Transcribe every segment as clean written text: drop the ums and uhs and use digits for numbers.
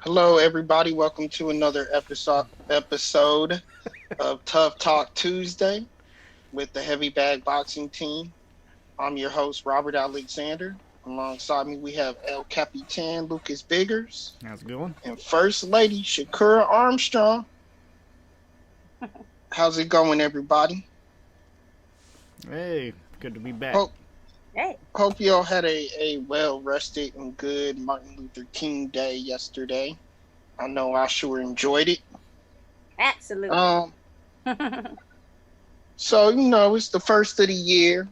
Hello, everybody. Welcome to another episode of Tough Talk Tuesday with the Heavy Bag Boxing Team. I'm your host, Robert Alexander. Alongside me, we have El Capitan Lucas Biggers How's it going? and First Lady Shakura Armstrong. How's it going, everybody? Hey, good to be back. Hope Hey, hope you all had a well rested and good Martin Luther King Day yesterday. I know I sure enjoyed it. absolutely. Um, So it's the first of the year.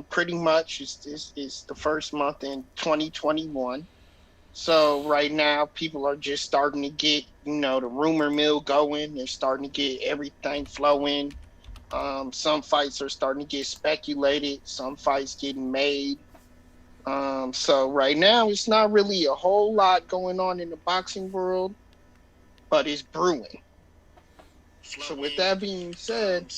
Pretty much it's the first month in 2021. So right now, people are just starting to get the rumor mill going. They're starting to get everything flowing. Some fights are starting to get speculated. Some fights getting made. So right now, it's not really a whole lot going on in the boxing world, but it's brewing. So with that being said,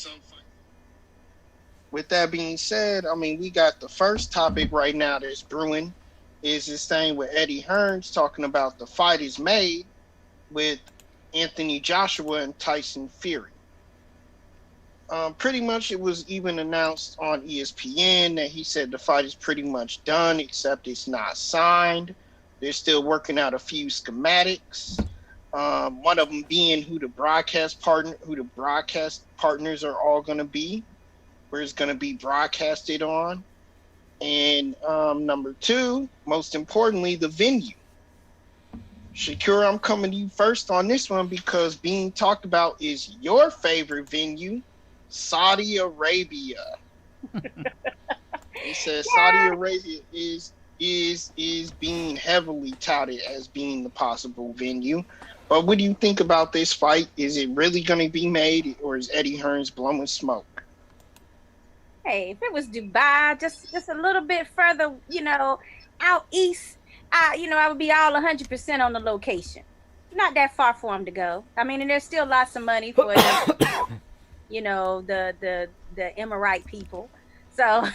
I mean, we got the first topic right now that's brewing is this thing with Eddie Hearns talking about the fight is made with Anthony Joshua and Tyson Fury. Pretty much it was even announced on ESPN that he said the fight is pretty much done, except it's not signed. They're still working out a few schematics. One of them being who the broadcast partners are all going to be, where it's going to be broadcasted on. And number two, most importantly, the venue. Shakira, I'm coming to you first on this one because being talked about is your favorite venue, Saudi Arabia. He says Saudi Arabia is being heavily touted as being the possible venue. But what do you think about this fight? Is it really going to be made, or is Eddie Hearns blowing smoke? Hey, if it was Dubai, just a little bit further, out east, I would be all 100% on the location. Not that far for him to go. I mean, and there's still lots of money for the Emirate people. So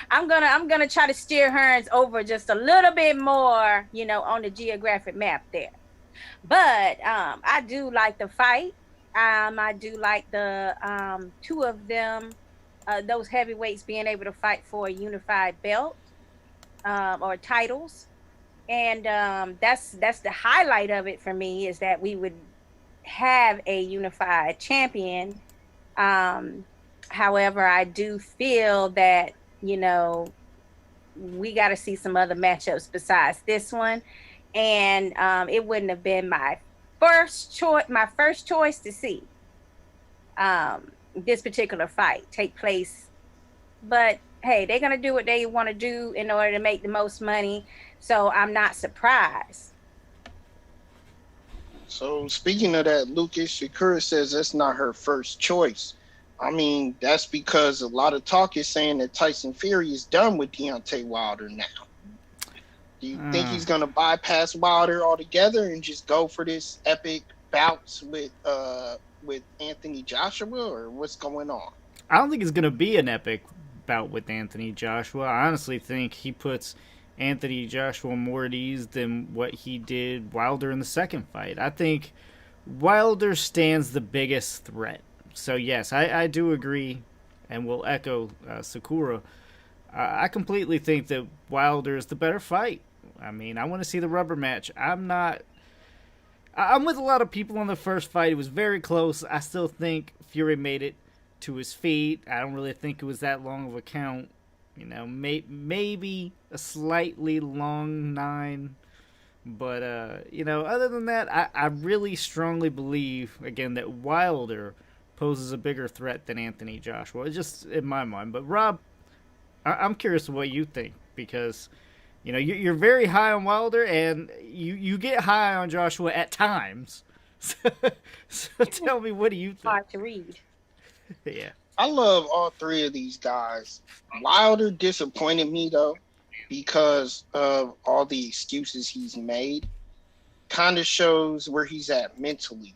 I'm gonna try to steer Hearns over just a little bit more, on the geographic map there. But I do like the fight. I do like the two of them, those heavyweights being able to fight for a unified belt or titles, and that's the highlight of it for me is that we would have a unified champion. However, I do feel that we got to see some other matchups besides this one, and it wouldn't have been my first choice to see this particular fight take place. But hey, they're gonna do what they want to do in order to make the most money, so I'm not surprised. So speaking of that, Lucas, Shakira says that's not her first choice. I mean, that's because a lot of talk is saying that Tyson Fury is done with Deontay Wilder now. Do you think he's going to bypass Wilder altogether and just go for this epic bouts with Anthony Joshua, or what's going on? I don't think it's going to be an epic bout with Anthony Joshua. I honestly think he puts Anthony Joshua more at ease than what he did Wilder in the second fight. I think Wilder stands the biggest threat. So, yes, I do agree and will echo Sakura. I completely think that Wilder is the better fight. I mean, I want to see the rubber match. I'm with a lot of people on the first fight. It was very close. I still think Fury made it to his feet. I don't really think it was that long of a count. Maybe a slightly long 9. But, other than that, I really strongly believe, again, that Wilder poses a bigger threat than Anthony Joshua. It's just in my mind. But, Rob, I'm curious what you think because, you're very high on Wilder and you get high on Joshua at times. So tell me, what do you think? Hard to read. Yeah. I love all three of these guys. Wilder disappointed me, though, because of all the excuses he's made. Kind of shows where he's at mentally.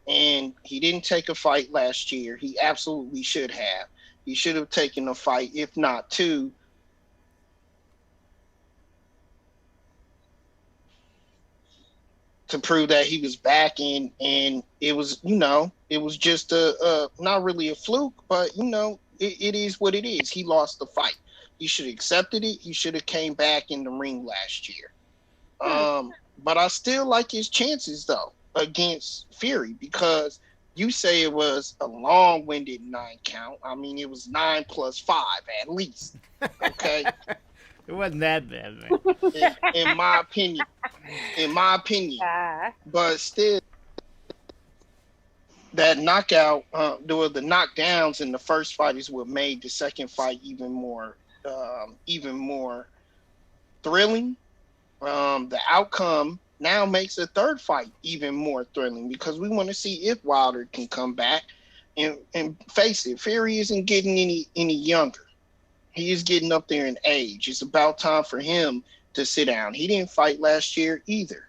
And he didn't take a fight last year. He absolutely should have. He should have taken a fight, if not two. to prove that he was back, and it was, it was just a not really a fluke, but it is what it is. He lost the fight. He should have accepted it. He should have came back in the ring last year. But I still like his chances though against Fury, because you say it was a long-winded 9 count. I mean, it was 9 + 5 at least. Okay. It wasn't that bad, man. In my opinion. But still, that knockout, the knockdowns in the first fight is what made the second fight even more thrilling. The outcome now makes the third fight even more thrilling, because we want to see if Wilder can come back. And face it, Fury isn't getting any younger. He is getting up there in age. It's about time for him to sit down. He didn't fight last year either.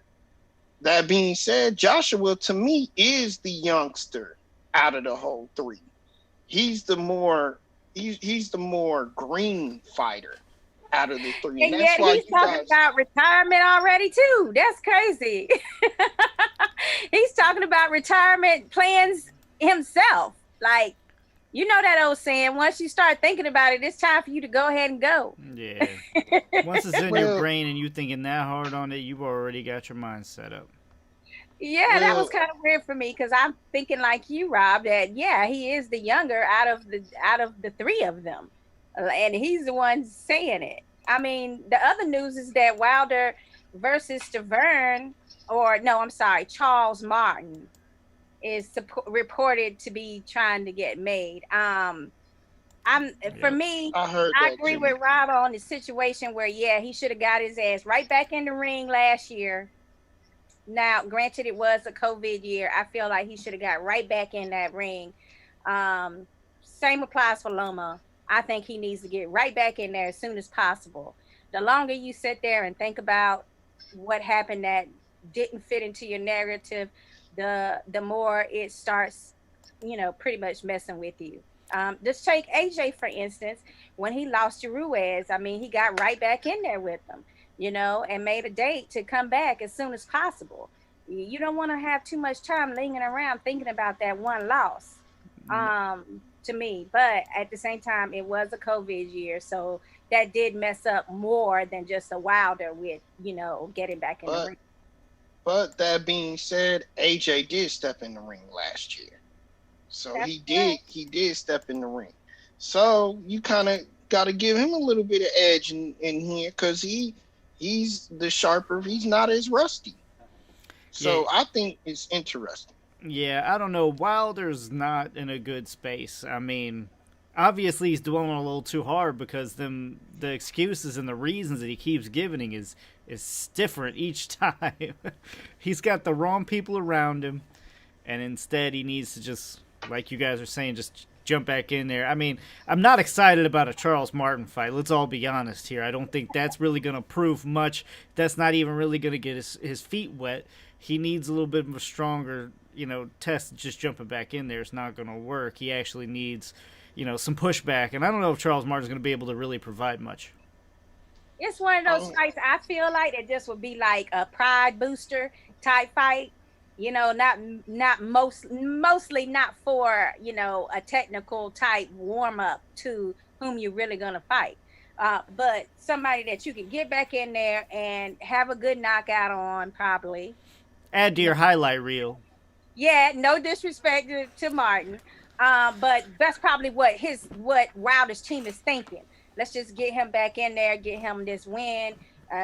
That being said, Joshua, to me, is the youngster out of the whole three. He's the more green fighter out of the three. And yet he's talking about retirement already too. That's crazy. He's talking about retirement plans himself. Like, you know that old saying, once you start thinking about it, it's time for you to go ahead and go. Yeah. Once it's in your brain and you thinking that hard on it, you've already got your mind set up. Yeah, that was kind of weird for me, because I'm thinking like you, Rob, that he is the younger out of the three of them, and he's the one saying it. I mean, the other news is that Wilder versus Charles Martin is reported to be trying to get made. I agree with Rob on the situation where he should have got his ass right back in the ring last year. Now, granted, it was a COVID year. I feel like he should have got right back in that ring. Same applies for Loma. I think he needs to get right back in there as soon as possible. The longer you sit there and think about what happened that didn't fit into your narrative, the more it starts, pretty much messing with you. Just take AJ, for instance. When he lost to Ruiz, I mean, he got right back in there with them, and made a date to come back as soon as possible. You don't want to have too much time lingering around thinking about that one loss, to me. But at the same time, it was a COVID year, so that did mess up more than just a Wilder with, getting back in the ring. But that being said, AJ did step in the ring last year. So he did step in the ring. So you kind of got to give him a little bit of edge in here, because he's the sharper. He's not as rusty. So I think it's interesting. Yeah, I don't know. Wilder's not in a good space. I mean, obviously he's dwelling a little too hard, because the excuses and the reasons that he keeps giving is different each time. He's got the wrong people around him, and instead he needs to just, like you guys are saying, just jump back in there. I mean, I'm not excited about a Charles Martin fight. Let's all be honest here. I don't think that's really going to prove much. That's not even really going to get his feet wet. He needs a little bit of a stronger, test. Just jumping back in there is not going to work. He actually needs, some pushback. And I don't know if Charles Martin's going to be able to really provide much. It's one of those fights, I feel like, that just would be like a pride booster type fight. Mostly not for, a technical type warm up to whom you're really going to fight. But somebody that you can get back in there and have a good knockout on, probably. Add to your highlight reel. Yeah, no disrespect to Martin. But that's probably what Wilder's team is thinking. Let's just get him back in there, get him this win,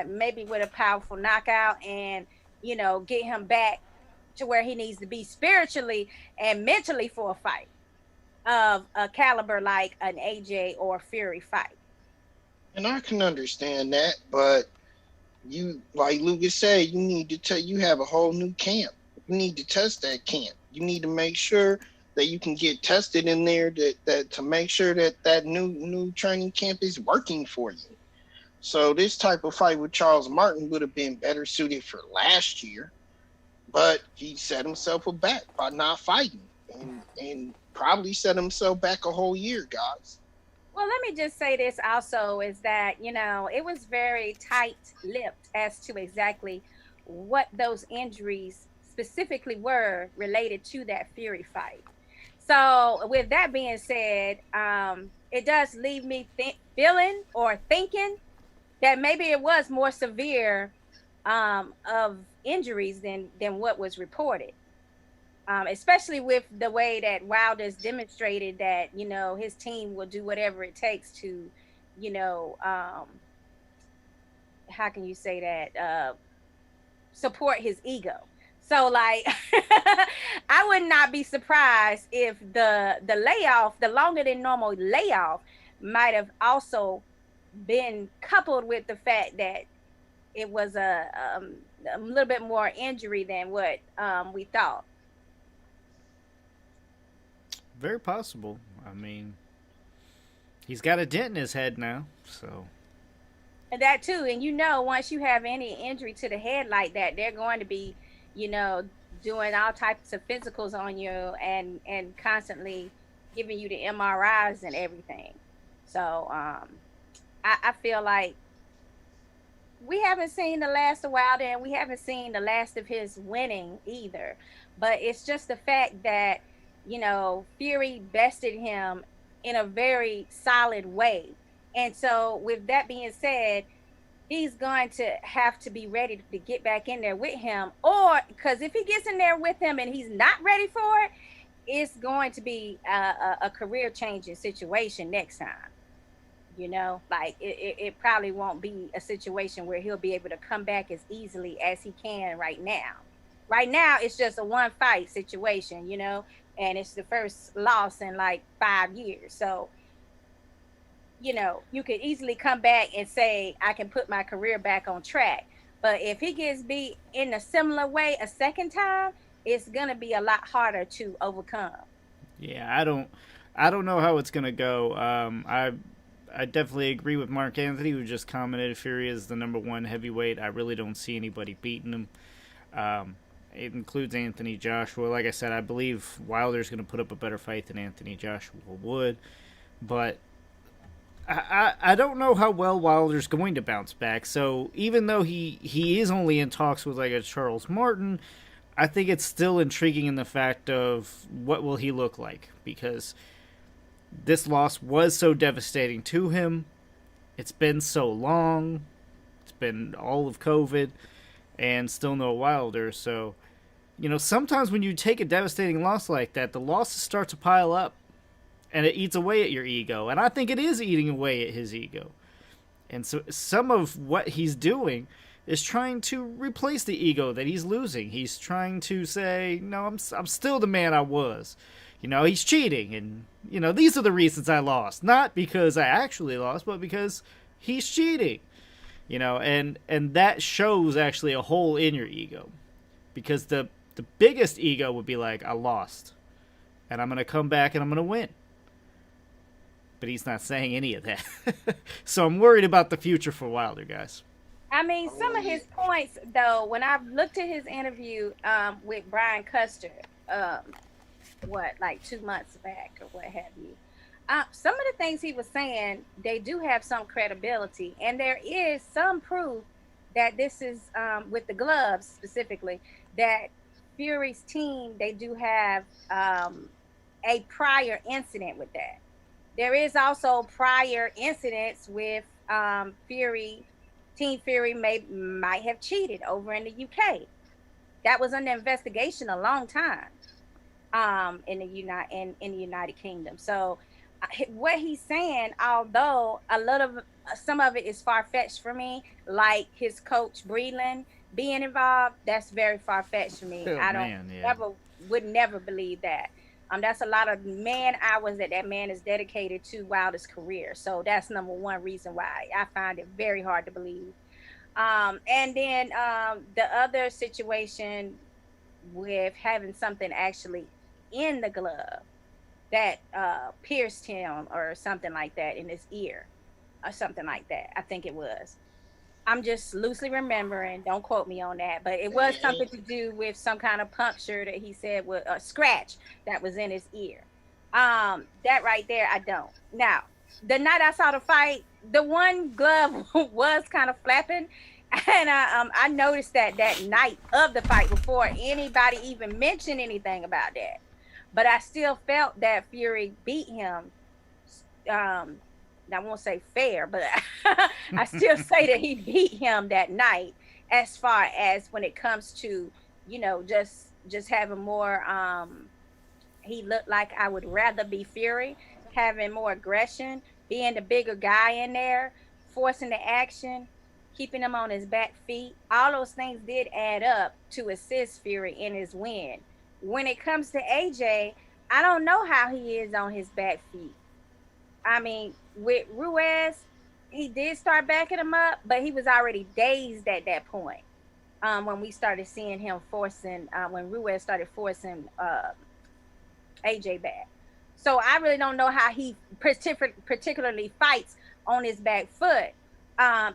maybe with a powerful knockout, and, get him back to where he needs to be spiritually and mentally for a fight of a caliber like an AJ or Fury fight. And I can understand that, but you, like Lucas said, you have a whole new camp. You need to test that camp. You need to make sure that you can get tested in there that to make sure that new training camp is working for you. So this type of fight with Charles Martin would have been better suited for last year, but he set himself back by not fighting, and probably set himself back a whole year, guys. Well, let me just say this also, is that, it was very tight-lipped as to exactly what those injuries specifically were related to that Fury fight. So, with that being said, it does leave me feeling or thinking that maybe it was more severe of injuries than what was reported. Especially with the way that Wilder's demonstrated that his team will do whatever it takes to, you know, how can you say that, support his ego. So like, I would not be surprised if the layoff, the longer than normal layoff, might have also been coupled with the fact that it was a little bit more injury than what we thought. Very possible. I mean, he's got a dent in his head now, so. And that too, and once you have any injury to the head like that, they're going to be, you know, doing all types of physicals on you and constantly giving you the MRIs and everything. So I feel like we haven't seen the last of Wilder, and we haven't seen the last of his winning either. But it's just the fact that, Fury bested him in a very solid way. And so, with that being said, he's going to have to be ready to get back in there with him. Or, because if he gets in there with him and he's not ready for it, it's going to be a career changing situation next time. Like it probably won't be a situation where he'll be able to come back as easily as he can right now. Right now, it's just a one fight situation, and it's the first loss in like 5 years. So, you could easily come back and say, I can put my career back on track. But if he gets beat in a similar way a second time, it's going to be a lot harder to overcome. Yeah, I don't know how it's going to go. I definitely agree with Mark Anthony, who just commented Fury is the number one heavyweight. I really don't see anybody beating him. It includes Anthony Joshua. Like I said, I believe Wilder's going to put up a better fight than Anthony Joshua would. But I don't know how well Wilder's going to bounce back. So even though he is only in talks with like a Charles Martin, I think it's still intriguing in the fact of what will he look like, because this loss was so devastating to him. It's been so long. It's been all of COVID and still no Wilder. So, sometimes when you take a devastating loss like that, the losses start to pile up and it eats away at your ego. And I think it is eating away at his ego. And so some of what he's doing is trying to replace the ego that he's losing. He's trying to say, no, I'm still the man I was. He's cheating, and, these are the reasons I lost. Not because I actually lost, but because he's cheating. And that shows actually a hole in your ego. Because the biggest ego would be like, I lost, and I'm going to come back and I'm going to win. But he's not saying any of that. So I'm worried about the future for Wilder, guys. I mean, some of his points, though, when I've looked at his interview with Brian Custer, like 2 months back or what have you, some of the things he was saying, they do have some credibility, and there is some proof that this is with the gloves specifically, that Fury's team, they do have a prior incident with that. There is also prior incidents with Team Fury might have cheated over in the UK. That was under investigation a long time in the United Kingdom. So what he's saying, although some of it is far-fetched for me, like his coach Breland being involved, that's very far-fetched for me. Would never believe that. That's a lot of man hours that man is dedicated to Wilder's career. So that's number one reason why I find it very hard to believe. And then the other situation with having something actually in the glove that pierced him or something like that in his ear or something like that. I think it was. I'm just loosely remembering. Don't quote me on that, but it was something to do with some kind of puncture that he said was a scratch that was in his ear. That right there, I don't. Now, the night I saw the fight, the one glove was kind of flapping. And I noticed that night of the fight before anybody even mentioned anything about that. But I still felt that Fury beat him. I won't say fair, but I still say that he beat him that night. As far as when it comes to, just having more. He looked like I would rather be Fury, having more aggression, being the bigger guy in there, forcing the action, keeping him on his back feet. All those things did add up to assist Fury in his win. When it comes to AJ, I don't know how he is on his back feet. I mean, with Ruiz, he did start backing him up, but he was already dazed at that point. When we started seeing him forcing, when Ruiz started forcing AJ back. So I really don't know how he particularly fights on his back foot.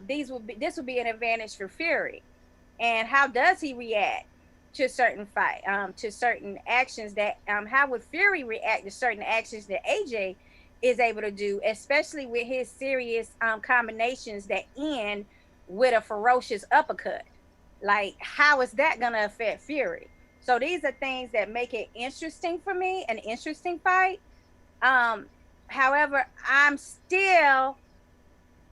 This would be an advantage for Fury. And how does he react to certain to certain actions that how would Fury react to certain actions that AJ is able to do, especially with his serious combinations that end with a ferocious uppercut? Like, how is that gonna affect Fury? So these are things that make it interesting for me, an interesting fight. However, I'm still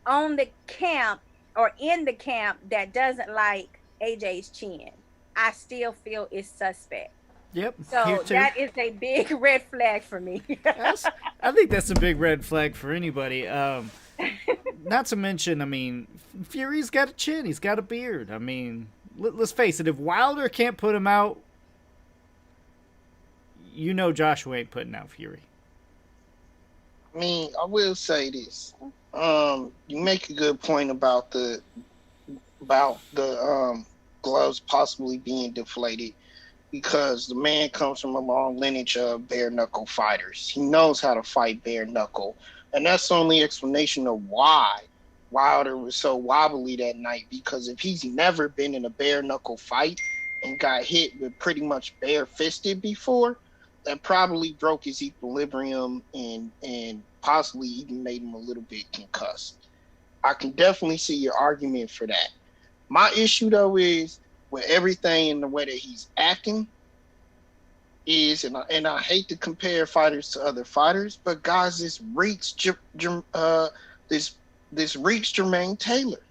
on the camp or in the camp that doesn't like AJ's chin. I still feel it's suspect. Yep. So that is a big red flag for me. I think that's a big red flag for anybody. Not to mention, I mean, Fury's got a chin. He's got a beard. I mean, let's face it. If Wilder can't put him out, Joshua ain't putting out Fury. I mean, I will say this. You make a good point about the gloves possibly being deflated, because the man comes from a long lineage of bare knuckle fighters. He knows how to fight bare knuckle, and that's the only explanation of why Wilder was so wobbly that night. Because if he's never been in a bare knuckle fight and got hit with pretty much bare fisted before, that probably broke his equilibrium and possibly even made him a little bit concussed. I can definitely see your argument for that. My issue, though, is with everything in the way that he's acting is, and I hate to compare fighters to other fighters, but guys, this reeks Jermaine Taylor.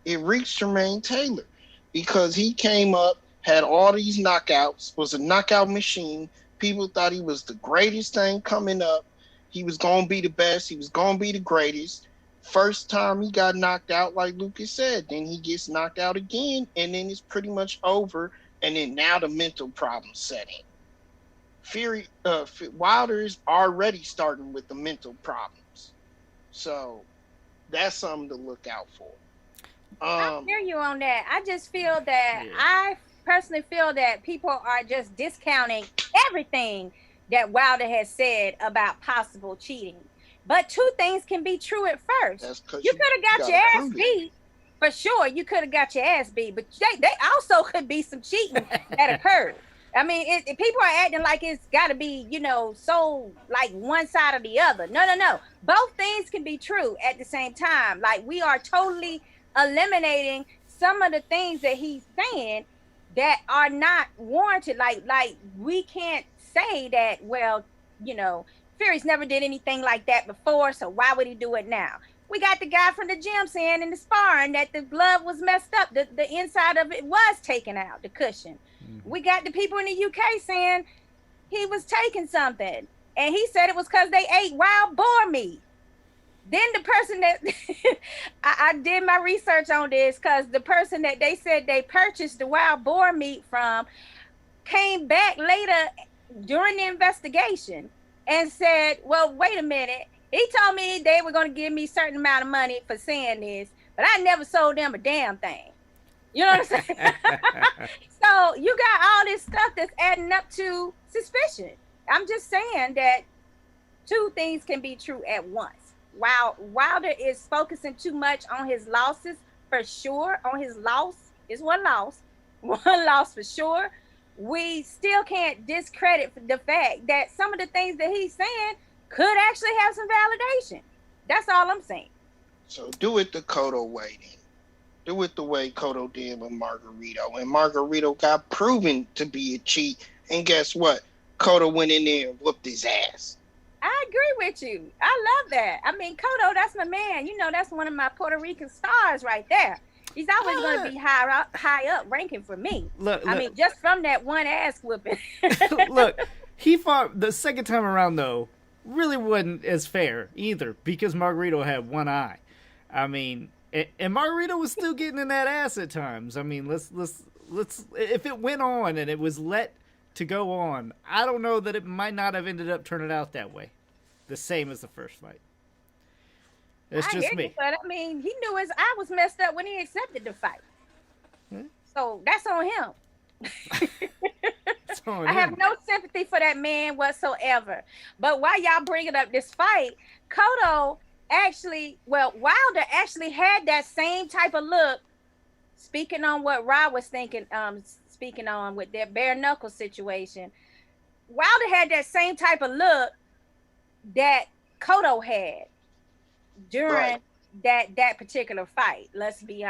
It reeks Jermaine Taylor, because he came up, had all these knockouts, was a knockout machine. People thought he was the greatest thing coming up. He was going to be the best. He was going to be the greatest. First time he got knocked out, like Lucas said, then he gets knocked out again, and then it's pretty much over. And then now the mental problems set in. Wilder is already starting with the mental problems. So that's something to look out for. I hear you on that. I just feel that I personally feel that people are just discounting everything that Wilder has said about possible cheating. But two things can be true at first. You could have got your ass beat. For sure, you could have got your ass beat. But they also could be some cheating that occurred. I mean, people are acting like it's got to be, so like one side or the other. No. Both things can be true at the same time. Like, we are totally eliminating some of the things that he's saying that are not warranted. Like we can't say that, well, Fury's never did anything like that before, so why would he do it now? We got the guy from the gym saying in the sparring that the glove was messed up. The inside of it was taken out, the cushion. Mm-hmm. We got the people in the UK saying he was taking something, and he said it was because they ate wild boar meat. Then the person that I did my research on this, because the person that they said they purchased the wild boar meat from came back later during the investigation and said, well, wait a minute. He told me they were going to give me a certain amount of money for saying this, but I never sold them a damn thing. You know what I'm saying? So you got all this stuff that's adding up to suspicion. I'm just saying that two things can be true at once. While Wilder is focusing too much on his losses, for sure, on his loss, is one loss for sure, we still can't discredit the fact that some of the things that he's saying could actually have some validation. That's all I'm saying. So do it the Cotto way then. Do it the way Cotto did with Margarito. And Margarito got proven to be a cheat. And guess what? Cotto went in there and whooped his ass. I agree with you. I love that. I mean, Cotto, that's my man. You know, that's one of my Puerto Rican stars right there. He's always going to be high up ranking for me. Look, I mean, just from that one ass whooping. Look, he fought the second time around, though, really wasn't as fair either because Margarito had one eye. I mean, and Margarito was still getting in that ass at times. I mean, let's if it went on and it was let to go on, I don't know that it might not have ended up turning out that way, the same as the first fight. It's just me. You, but I mean, he knew his eye was messed up when he accepted the fight. So that's on him. I have no sympathy for that man whatsoever. But while y'all bringing up this fight, Wilder actually had that same type of look. Speaking on what Rob was thinking, speaking on with their bare knuckle situation, Wilder had that same type of look that Cotto had during that particular fight. Let's be,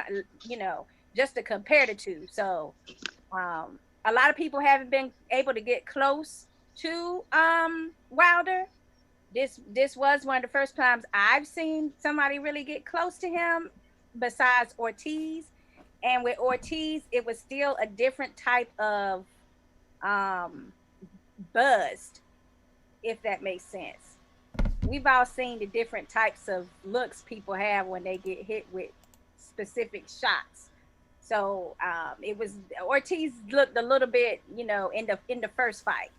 just to compare the two. So, a lot of people haven't been able to get close to Wilder. This was one of the first times I've seen somebody really get close to him besides Ortiz. And with Ortiz, it was still a different type of buzzed, if that makes sense. We've all seen the different types of looks people have when they get hit with specific shots. So it was Ortiz looked a little bit, in the first fight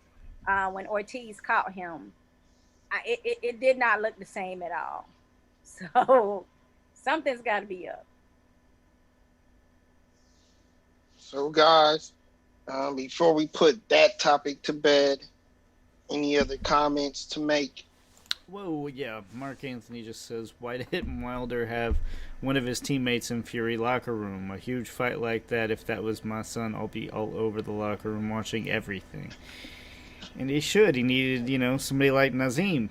when Ortiz caught him. It did not look the same at all. So something's got to be up. So, guys, before we put that topic to bed, any other comments to make? Whoa, yeah. Mark Anthony just says, why didn't Wilder have one of his teammates in Fury locker room? A huge fight like that, if that was my son, I'll be all over the locker room watching everything. And he should. He needed, somebody like Nazim.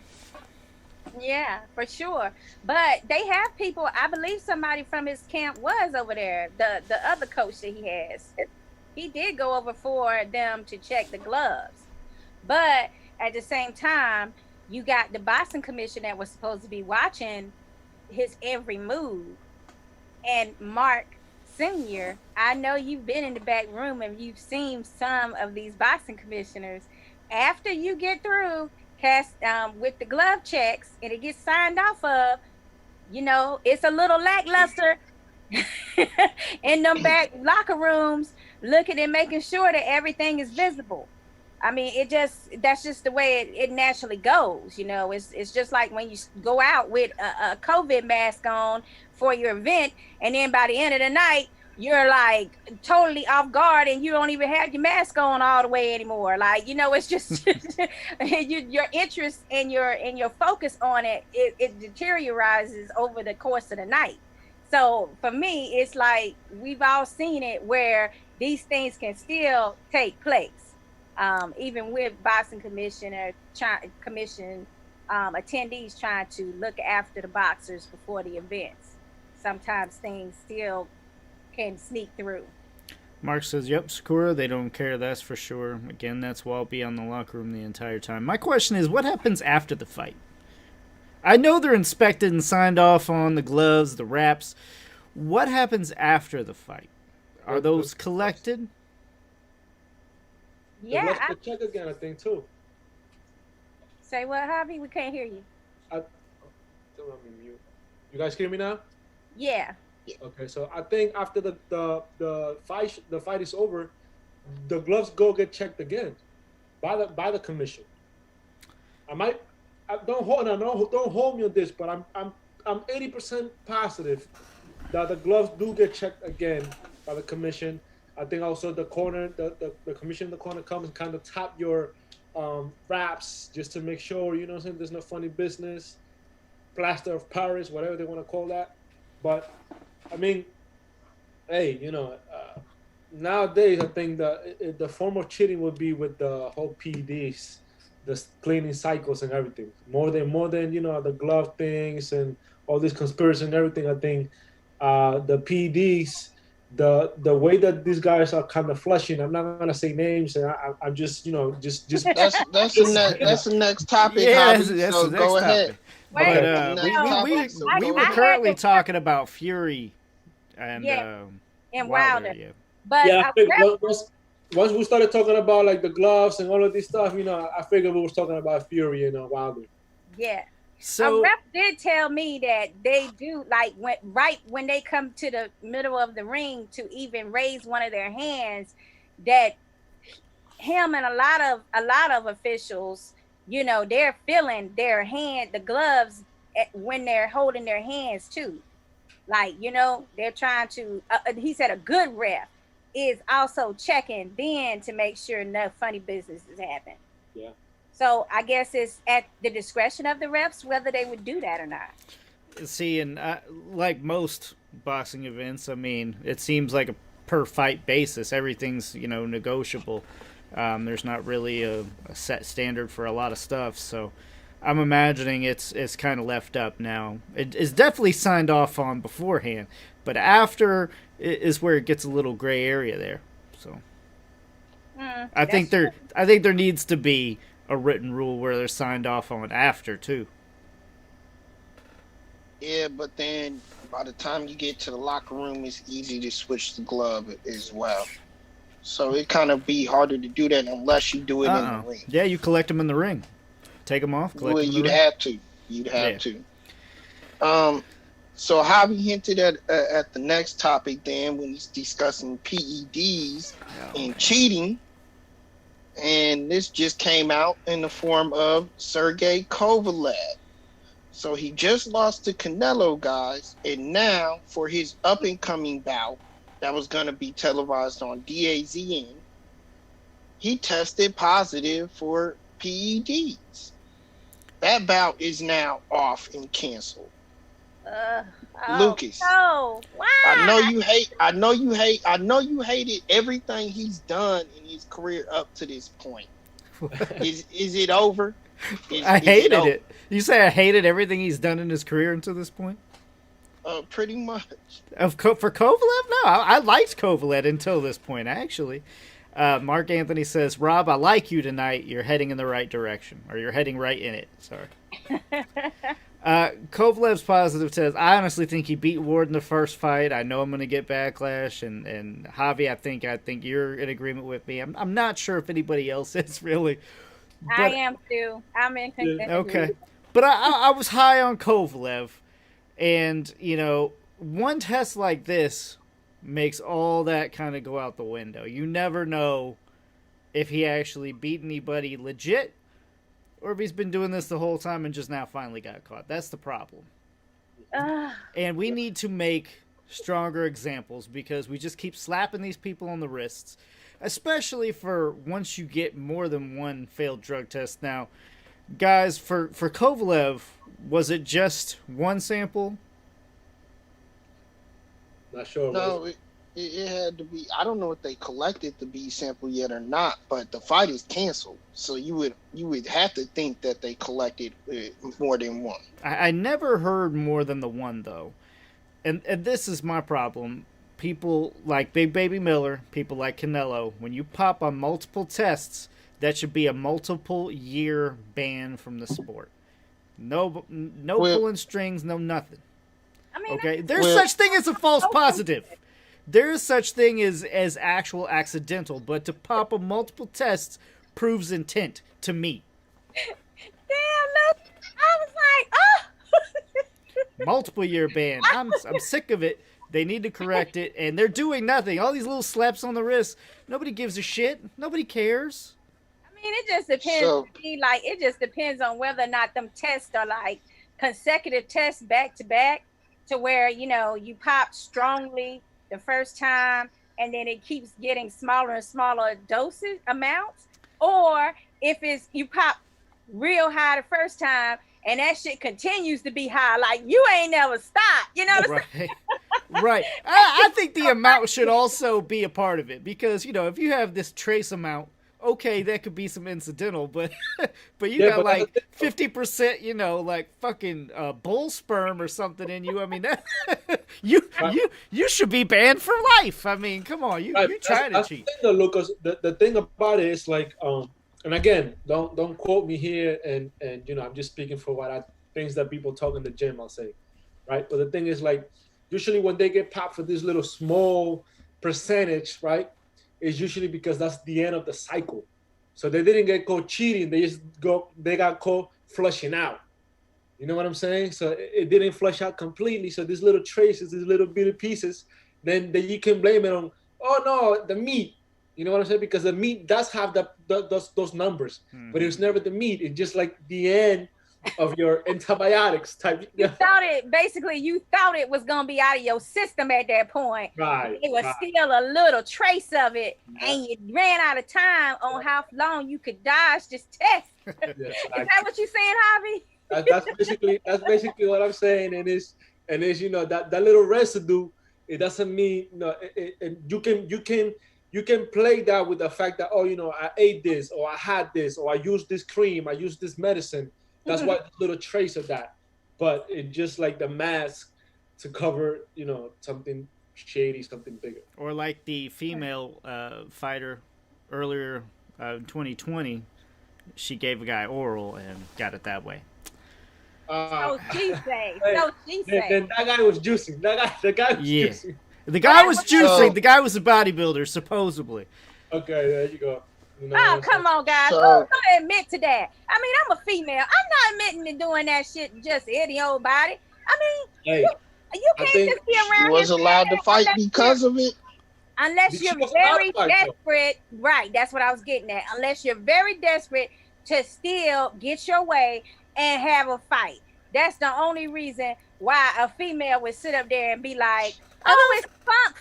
Yeah, for sure. But they have people, I believe somebody from his camp was over there, the other coach that he has. He did go over for them to check the gloves. But at the same time, you got the boxing commission that was supposed to be watching his every move. And Mark Sr., I know you've been in the back room and you've seen some of these boxing commissioners. After you get through with the glove checks and it gets signed off of, it's a little lackluster in them back locker rooms, looking and making sure that everything is visible. I mean, that's just the way it naturally goes. It's just like when you go out with a COVID mask on for your event, and then by the end of the night, you're like totally off guard and you don't even have your mask on all the way anymore. Like, it's just your interest and your focus on it deteriorates over the course of the night. So for me, it's like we've all seen it where these things can still take place. Even with boxing commission attendees trying to look after the boxers before the events. Sometimes things still can sneak through. Mark says, yep, Sakura, they don't care, that's for sure. Again, that's why I'll be on the locker room the entire time. My question is, what happens after the fight? I know they're inspected and signed off on the gloves, the wraps. What happens after the fight? Are those collected? Yeah. Let's check again, I think, too. Say what, Javi? We can't hear you. You guys hear me now? Yeah. Okay, so I think after the fight is over, the gloves go get checked again by the commission. Don't hold me on this, but I'm 80% positive that the gloves do get checked again by the commission. I think also the commission in the corner comes and kind of tap your wraps just to make sure, there's no funny business, plaster of Paris, whatever they want to call that. But I mean, hey, nowadays I think the form of cheating would be with the whole PEDs, the cleaning cycles and everything. More than the glove things and all this conspiracy and everything. the PDs, the way that these guys are kind of flushing. I'm not gonna say names, and I'm just just That's the next topic, Yeah, Hobby. that's So the next go ahead. topic. Wait, But The next topic. So we go were ahead. currently talking about Fury and Yeah, and Wilder. Wilder. Yeah. But yeah. a ref, Once we started talking about like the gloves and all of this stuff, I figured we was talking about Fury and Wilder. yeah. A So ref did tell me that they do like when they come to the middle of the ring to even raise one of their hands, that him and a lot of officials, they're feeling their hand, the gloves when they're holding their hands too. Like, they're trying to. He said a good ref is also checking then to make sure no funny business has happened. Yeah. So I guess it's at the discretion of the refs whether they would do that or not. see, and like most boxing events, I mean, it seems like a per fight basis. Everything's negotiable. There's not really a set standard for a lot of stuff, so I'm imagining it's kind of left up now. It's definitely signed off on beforehand, but after is where it gets a little gray area there. So I think there needs to be a written rule where they're signed off on after too. Yeah, but then by the time you get to the locker room, it's easy to switch the glove as well. So it kind of be harder to do that unless you do it in the ring. Yeah, you collect them in the ring. Take them off. Collect them in the You'd ring. have to. You'd have to. So Javi hinted at the next topic then when he's discussing PEDs and cheating. And this just came out in the form of Sergey Kovalev. So he just lost to Canelo, guys. And now for his up-and-coming bout that was going to be televised on DAZN, he tested positive for PEDs. That bout is now off and canceled. Lucas. No, why? I know you hated everything he's done in his career up to this point. Is it over? I hated it. You say I hated everything he's done in his career until this point? Pretty much. For Kovalev? No, I liked Kovalev until this point, actually. Mark Anthony says, Rob, I like you tonight. You're heading in the right direction. Or you're heading right in it. Sorry. Kovalev's positive says, I honestly think he beat Ward in the first fight. I know I'm going to get backlash. And Javi, I think you're in agreement with me. I'm not sure if anybody else is really. But, I am too. I'm in contention. Okay. But I was high on Kovalev. And, one test like this makes all that kind of go out the window. You never know if he actually beat anybody legit or if he's been doing this the whole time and just now finally got caught. That's the problem. And we need to make stronger examples because we just keep slapping these people on the wrists, especially for once you get more than one failed drug test. Now, guys, for Kovalev, was it just one sample? Not sure. No, it had to be. I don't know if they collected the B sample yet or not, but the fight is canceled. So you would have to think that they collected more than one. I never heard more than the one though, and this is my problem. People like Big Baby Miller, people like Canelo, when you pop on multiple tests, that should be a multiple year ban from the sport. No pulling strings, no nothing. I mean, okay, there's such thing as a false positive. There is such thing as actual accidental, but to pop a multiple tests proves intent to me. Damn, look, I was like, oh. Multiple year ban. I'm sick of it. They need to correct it, and they're doing nothing. All these little slaps on the wrist. Nobody gives a shit. Nobody cares. I mean, it just depends. It just depends on whether or not them tests are like consecutive tests back to back, to where you pop strongly the first time and then it keeps getting smaller and smaller dosage amounts, or if it's you pop real high the first time and that shit continues to be high, like you ain't never stopped. You know what I'm saying? Right. I think the amount should also be a part of it because if you have this trace amount okay, that could be some incidental, but you got like 50%, like fucking bull sperm or something in you. I mean, that you should be banned for life. I mean, come on, you trying to cheat. The thing, though, Lucas, the thing about it is like, and again, don't quote me here, and I'm just speaking for things that people talk in the gym. I'll say, right? But the thing is, like, usually when they get popped for this little small percentage, right? Is usually because that's the end of the cycle. So they didn't get caught cheating. They got caught flushing out. You know what I'm saying? So it didn't flush out completely. So these little traces, these little bitty pieces, then you can blame it on, oh no, the meat. You know what I'm saying? Because the meat does have those numbers, but it's never the meat. It's just like the end of your antibiotics type. You thought it was gonna be out of your system at that point. Right. It was still a little trace of it, and you ran out of time on how long you could dodge this test. Is that what you're saying, Javi? That's basically what I'm saying, and it's that little residue. It doesn't mean you can play that with the fact that I ate this, or I had this, or I used this cream, I used this medicine. That's why a little trace of that, but it just like the mask to cover, something shady, something bigger. Or like the female fighter earlier in 2020, she gave a guy oral and got it that way. So she say. Then that guy was juicing. The guy was juicing. The guy was juicing. The guy was a bodybuilder, supposedly. Okay, there you go. Come on, guys. Don't admit to that. I mean, I'm a female. I'm not admitting to doing that shit just any old body. I mean, you can't just be around. She was allowed to fight because of it. Unless you're very desperate. Right, that's what I was getting at. Unless you're very desperate to still get your way and have a fight. That's the only reason why a female would sit up there and be like, oh, it's funk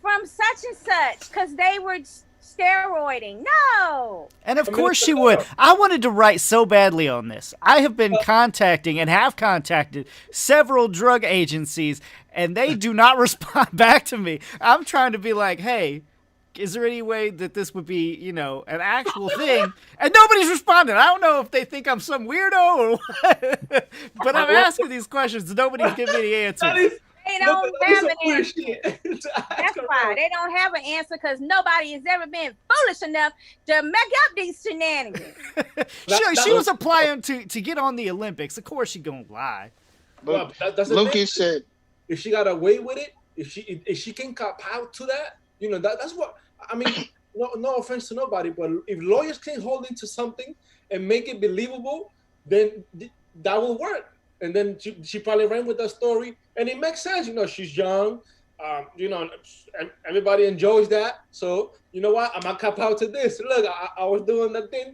from such and such because they were steroiding. No. And of course she would. I wanted to write so badly on this. I have been contacting and have contacted several drug agencies, and they do not respond back to me. I'm trying to be like, hey, is there any way that this would be, an actual thing? And nobody's responding. I don't know if they think I'm some weirdo or what. But I'm asking these questions and nobody's giving me the answers. They don't have an answer. That's why they don't have an answer, because nobody has ever been foolish enough to make up these shenanigans. She was applying to get on the Olympics. Of course, she gonna lie. But Lucas said, if she got away with it, if she can cop out to that, that's what I mean. No offense to nobody, but if lawyers can hold into something and make it believable, then that will work. And then she probably ran with that story, and it makes sense. She's young. Everybody enjoys that. So you know what? I'm gonna cop out to this. Look, I was doing the thing,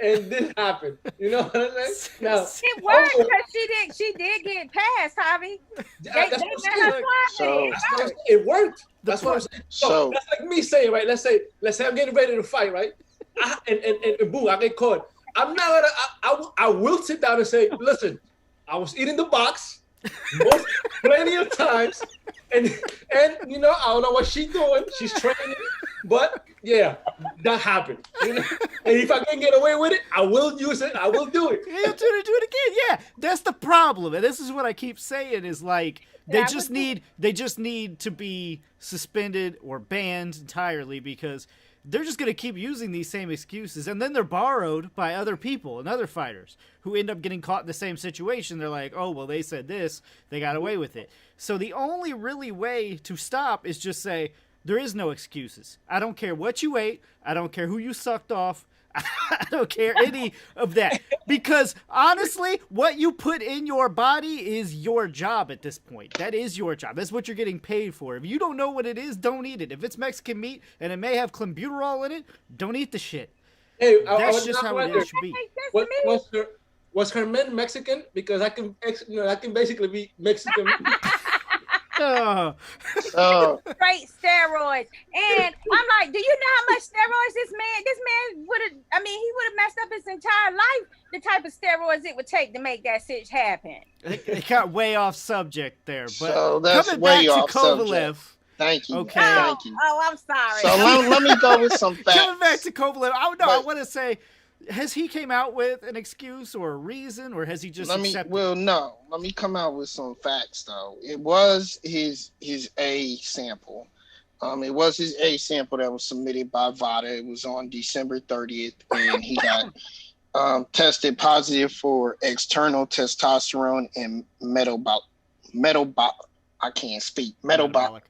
and this happened. You know what I'm saying? Now, it worked because she did get past, Javi. It worked. That's what I'm saying. So that's like me saying, right? Let's say I'm getting ready to fight, right? And boom, I get caught. I'm not gonna. I will sit down and say, listen. I was eating the box plenty of times, and I don't know what she's doing. She's training, but yeah, that happened. And if I can get away with it, I will use it. I will do it. You'll do it again. Yeah, that's the problem, and this is what I keep saying is like they just need to be suspended or banned entirely, because they're just going to keep using these same excuses, and then they're borrowed by other people and other fighters who end up getting caught in the same situation. They're like, oh, well, they said this, they got away with it. So the only really way to stop is just say, there is no excuses. I don't care what you ate. I don't care who you sucked off. I don't care any of that, because honestly, what you put in your body is your job at this point. That is your job. That's what you're getting paid for. If you don't know what it is, don't eat it. If it's Mexican meat and it may have clenbuterol in it, don't eat the shit. Hey, that's just how it should be. Was her man Mexican? Because I can basically be Mexican. Straight steroids. And I'm like, do you know how much steroids this man would have, he would have messed up his entire life, the type of steroids it would take to make that shit happen. It got way off subject there, but so that's coming way back off to Kovalev, subject. Thank you. Okay. Thank you. I'm sorry. So let me go with some facts. Coming back to Kovalev, I But- want to say, has he came out with an excuse or a reason, or has he just accepted? Well, no. Let me come out with some facts though. It was his A sample. It was his A sample that was submitted by VADA. It was on December 30th, and he got tested positive for external testosterone and I can't speak. Metabolics.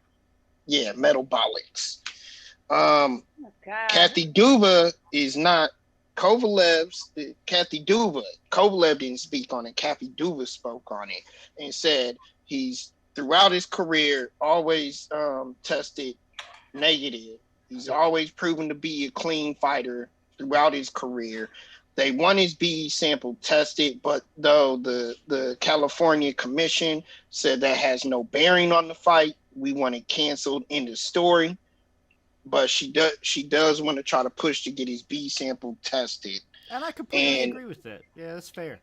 Oh, God. Kathy Duva is not Kovalev's. Kathy Duva. Kovalev didn't speak on it. Kathy Duva spoke on it and said he's throughout his career always tested negative. He's always proven to be a clean fighter throughout his career. They want his BE sample tested, but though the California Commission said that has no bearing on the fight, we want it canceled in the story. But she does want to try to push to get his B sample tested. And I completely agree with that. Yeah, that's fair.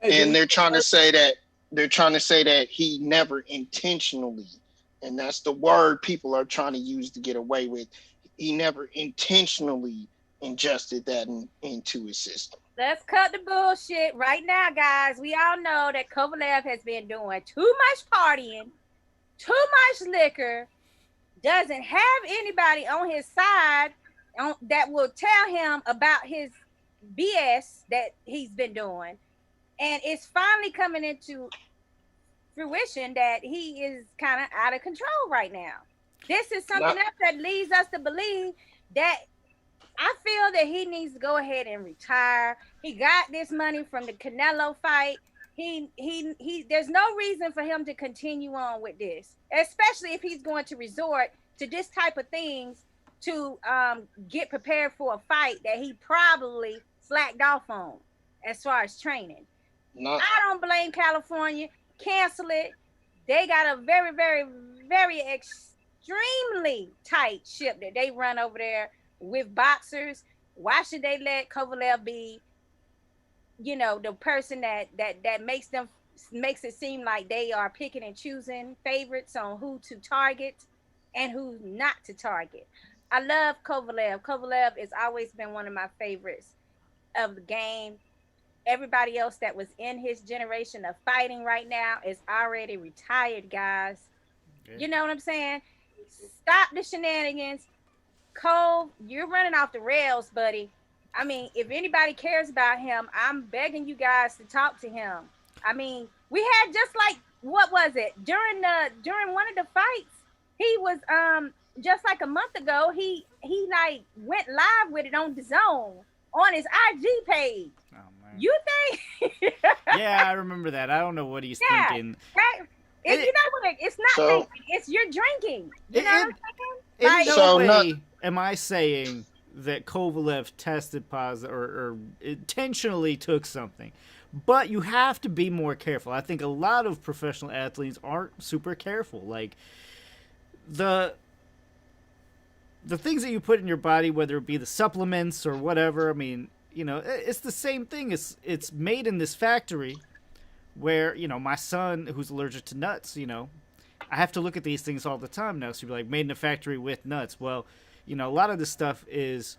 And they're trying to say that he never intentionally, and that's the word people are trying to use to get away with. He never intentionally ingested that into his system. Let's cut the bullshit right now, guys. We all know that Kovalev has been doing too much partying, too much liquor, doesn't have anybody on his side that will tell him about his BS that he's been doing. And it's finally coming into fruition that he is kind of out of control right now. This is something else that leads us to believe that I feel that he needs to go ahead and retire. He got this money from the Canelo fight. He there's no reason for him to continue on with this, especially if he's going to resort to this type of things to get prepared for a fight that he probably slacked off on as far as training. I don't blame California. Cancel it. They got a very, very, very extremely tight ship that they run over there with boxers. Why should they let Kovalev be, the person that makes it seem like they are picking and choosing favorites on who to target and who not to target? I love Kovalev. Kovalev has always been one of my favorites of the game. Everybody else that was in his generation of fighting right now is already retired, guys. Okay. You know what I'm saying? Stop the shenanigans. Cove, you're running off the rails, buddy. I mean, if anybody cares about him, I'm begging you guys to talk to him. I mean, we had just like, what was it? During one of the fights, he was just like a month ago, he like went live with it on DAZN on his IG page. Oh, man. You think? Yeah, I remember that. I don't know what he's thinking. Right? You know what? It's not thinking. It's you're drinking. You know what I'm saying? In no way am I saying that Kovalev tested positive or intentionally took something. But you have to be more careful. I think a lot of professional athletes aren't super careful. Like, the things that you put in your body, whether it be the supplements or whatever, I mean, it's the same thing. It's made in this factory where, my son who's allergic to nuts, I have to look at these things all the time now. So you're like, made in a factory with nuts. Well, a lot of this stuff is,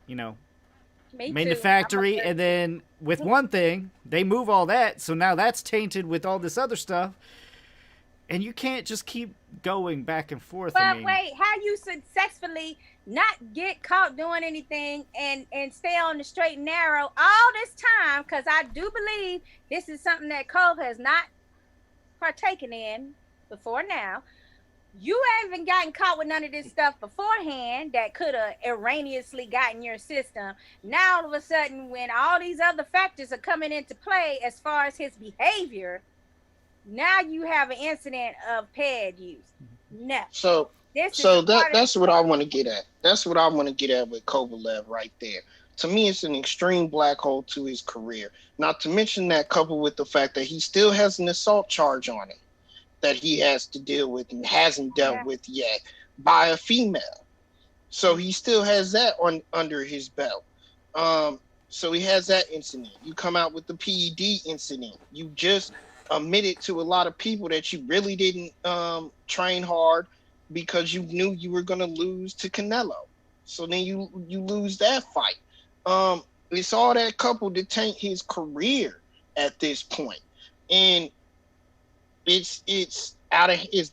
made in a factory, and then with one thing, they move all that, so now that's tainted with all this other stuff. And you can't just keep going back and forth. But wait, how you successfully not get caught doing anything and stay on the straight and narrow all this time? Because I do believe this is something that Cole has not partaken in before now. You haven't gotten caught with none of this stuff beforehand that could have erroneously gotten your system. Now, all of a sudden, when all these other factors are coming into play as far as his behavior, now you have an incident of pad use. No. That's what I want to get at. That's what I want to get at with Kovalev right there. To me, it's an extreme black hole to his career. Not to mention that, coupled with the fact that he still has an assault charge on it that he has to deal with and hasn't dealt with yet by a female. So he still has that under his belt. So he has that incident. You come out with the PED incident. You just admitted to a lot of people that you really didn't train hard because you knew you were going to lose to Canelo. So then you lose that fight. It's all that coupled to taint his career at this point. And it's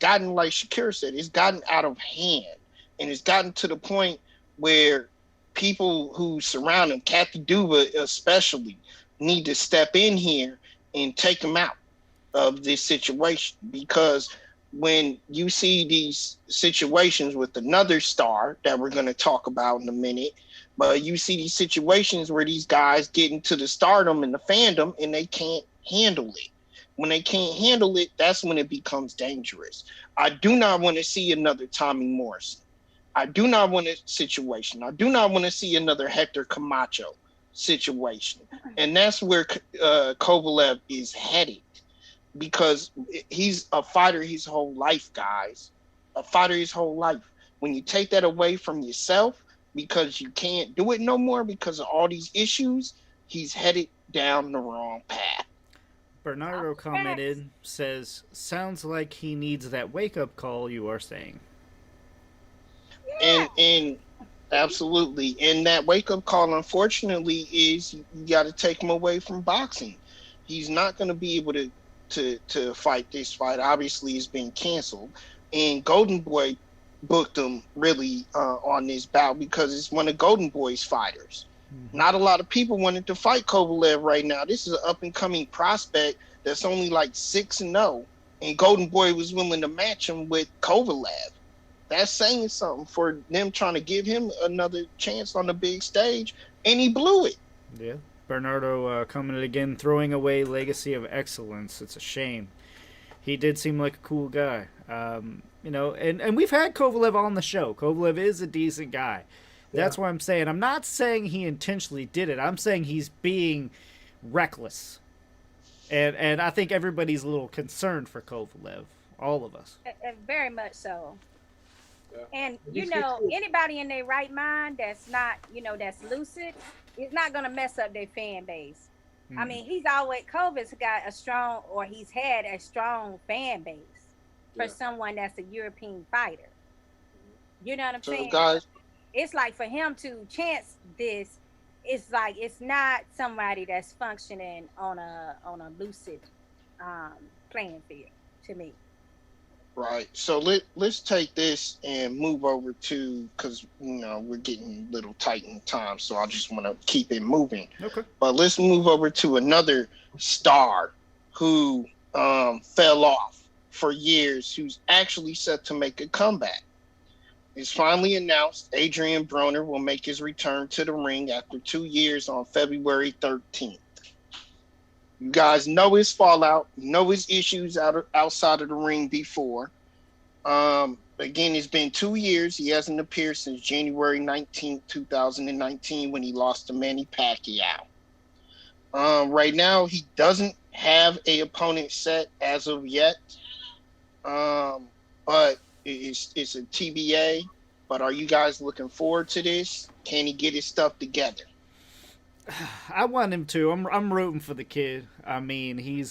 gotten, like Shakira said, it's gotten out of hand. And it's gotten to the point where people who surround him, Kathy Duba especially, need to step in here and take him out of this situation. Because when you see these situations with another star that we're going to talk about in a minute, but you see these situations where these guys get into the stardom and the fandom and they can't handle it. When they can't handle it, that's when it becomes dangerous. I do not want to see another Tommy Morrison. I do not want a situation. I do not want to see another Hector Camacho situation. And that's where Kovalev is headed, because he's a fighter his whole life, guys. A fighter his whole life. When you take that away from yourself because you can't do it no more because of all these issues, he's headed down the wrong path. Bernardo commented, says, sounds like he needs that wake-up call you are saying. And absolutely. And that wake-up call, unfortunately, is you got to take him away from boxing. He's not going to be able to fight this fight. Obviously, it's been canceled. And Golden Boy booked him really on this bout because it's one of Golden Boy's fighters. Mm-hmm. Not a lot of people wanted to fight Kovalev right now. This is an up-and-coming prospect that's only like 6-0, and Golden Boy was willing to match him with Kovalev. That's saying something for them trying to give him another chance on the big stage, and he blew it. Yeah. Bernardo commented again, throwing away legacy of excellence. It's a shame. He did seem like a cool guy. And we've had Kovalev on the show. Kovalev is a decent guy. That's why I'm saying, I'm not saying he intentionally did it. I'm saying he's being reckless. And I think everybody's a little concerned for Kovalev. All of us. Very much so. And, anybody in their right mind that's not, that's lucid, is not going to mess up their fan base. I mean, Kov's got he's had a strong fan base for someone that's a European fighter. You know what I'm saying? Guys, it's like for him to chance this, it's like it's not somebody that's functioning on a lucid playing field to me. Right. So let's take this and move over to, because we're getting a little tight in time, so I just want to keep it moving. Okay. But let's move over to another star who fell off for years, who's actually set to make a comeback. It's finally announced Adrian Broner will make his return to the ring after 2 years on February 13th. You guys know his fallout, know his issues outside of the ring before. Again, it's been 2 years. He hasn't appeared since January 19th, 2019, when he lost to Manny Pacquiao. Right now, he doesn't have an opponent set as of yet, but it's a TBA. But are you guys looking forward to this? Can he get his stuff together? I want him to. I'm rooting for the kid. I mean, he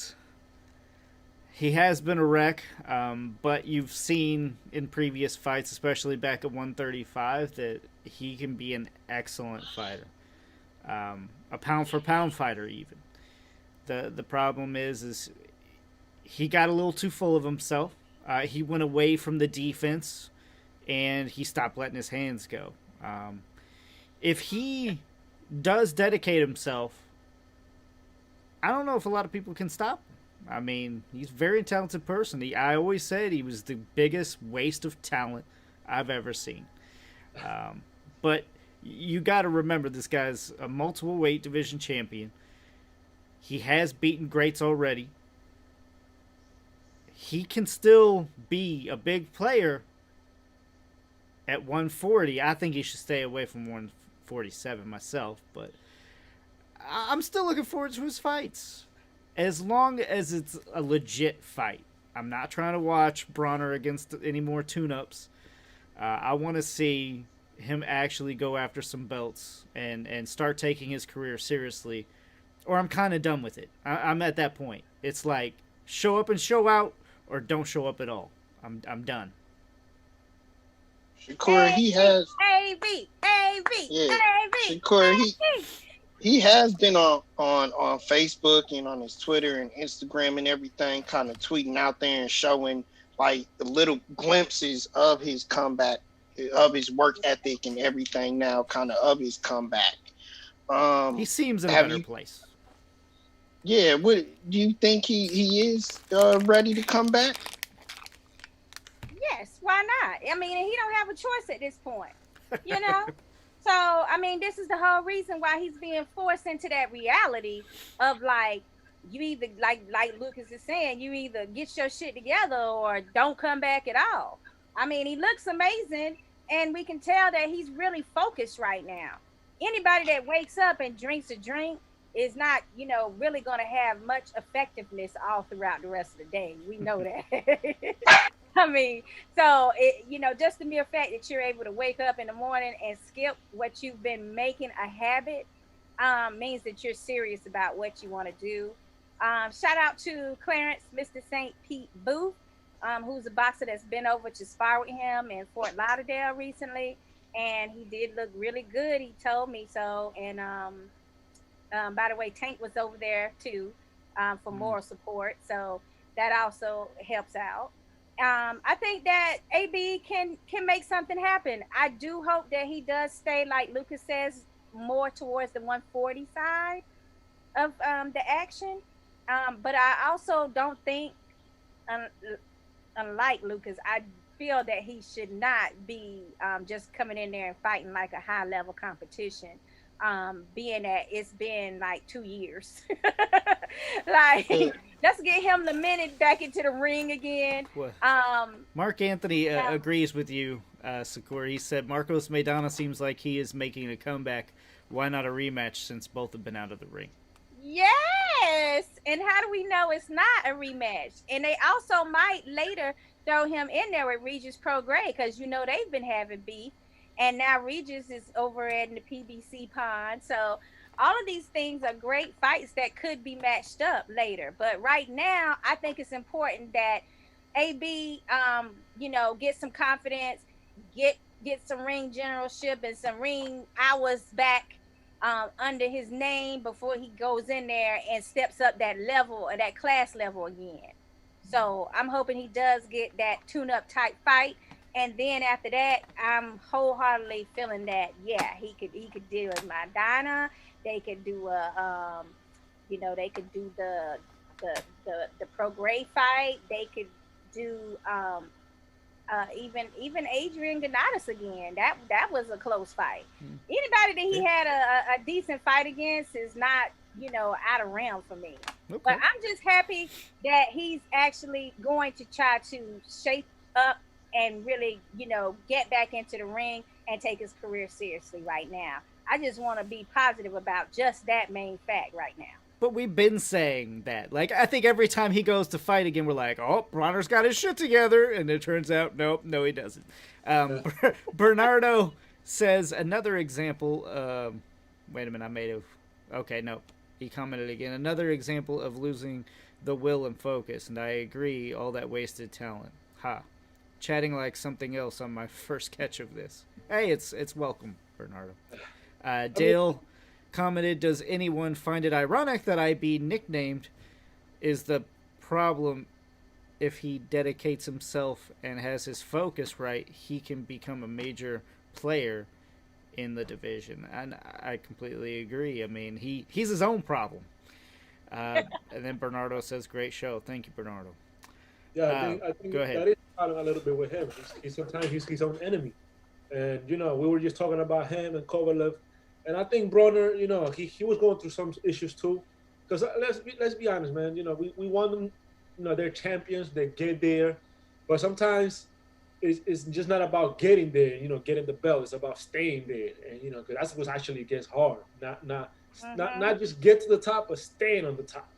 has been a wreck, but you've seen in previous fights, especially back at 135, that he can be an excellent fighter, a pound for pound fighter even. The problem is he got a little too full of himself. He went away from the defense, and he stopped letting his hands go. If he does dedicate himself, I don't know if a lot of people can stop him. I mean, he's a very talented person. I always said he was the biggest waste of talent I've ever seen. But you got to remember, this guy's a multiple weight division champion. He has beaten greats already. He can still be a big player at 140. I think he should stay away from 147 myself, but I'm still looking forward to his fights, as long as it's a legit fight. I'm not trying to watch Bronner against any more tune-ups. I want to see him actually go after some belts and start taking his career seriously, or I'm kind of done with it. I'm at that point. It's like, show up and show out, or don't show up at all. I'm done. Shakur, he has, A-B, A-B, yeah, A-B, Shakur, A-B. he has been on Facebook and on his Twitter and Instagram and everything, kind of tweeting out there and showing like the little glimpses of his comeback, of his work ethic and everything now, kind of his comeback. He seems in a Have better you? place. Yeah. What do you think he is ready to come back? Yes, why not? I mean, he don't have a choice at this point, you know? So, I mean, this is the whole reason why he's being forced into that reality of like, you either like Lucas is saying, you either get your shit together or don't come back at all. I mean, he looks amazing, and we can tell that he's really focused right now. Anybody that wakes up and drinks a drink is not, really going to have much effectiveness all throughout the rest of the day. We know that. I mean, so just the mere fact that you're able to wake up in the morning and skip what you've been making a habit means that you're serious about what you want to do. Shout out to Clarence, Mr. St. Pete Booth, who's a boxer that's been over to spar with him in Fort Lauderdale recently, and he did look really good. He told me so, and by the way, Tank was over there too for moral support, so that also helps out. I think that AB can make something happen. I do hope that he does stay, like Lucas says, more towards the 140 side of the action. But I also don't think, um, unlike Lucas, I feel that he should not be just coming in there and fighting like a high level competition. Being that it's been like 2 years. Like, let's get him the minute back into the ring again. Well, Mark Anthony agrees with you, Sakura. He said Marcos Maidana seems like he is making a comeback. Why not a rematch since both have been out of the ring? Yes. And how do we know it's not a rematch? And they also might later throw him in there with Regis Prograis, because they've been having beef. And now Regis is over at the PBC pond. So all of these things are great fights that could be matched up later. But right now, I think it's important that AB, get some confidence, get some ring generalship and some ring hours back under his name before he goes in there and steps up that level or that class level again. So I'm hoping he does get that tune-up type fight. And then after that, I'm wholeheartedly feeling that he could deal with Madonna. They could do they could do the Prograis fight. They could do even Adrian Ganatis again. That was a close fight. Anybody that he had a decent fight against is not out of realm for me. Okay. But I'm just happy that he's actually going to try to shape up and really, get back into the ring and take his career seriously right now. I just want to be positive about just that main fact right now. But we've been saying that. Like, I think every time he goes to fight again, we're like, oh, Bronner's got his shit together. And it turns out, no, he doesn't. Bernardo says another example. Wait a minute, I made it. Okay, no. He commented again. Another example of losing the will and focus. And I agree, all that wasted talent. Ha. Chatting like something else on my first catch of this. Hey, it's welcome, Bernardo. Dale commented, does anyone find it ironic that I be nicknamed? Is the problem if he dedicates himself and has his focus right, he can become a major player in the division. And I completely agree. I mean, he's his own problem. And then Bernardo says, great show. Thank you, Bernardo. Yeah, I think go ahead. That is a little bit with him. Sometimes he's his own enemy. And, we were just talking about him and Kovalev. And I think Bronner, he was going through some issues too. Because let's be honest, man. We want them, they're champions. They get there. But sometimes it's just not about getting there, getting the belt. It's about staying there. And, because that's what actually gets hard. Not just get to the top, but staying on the top.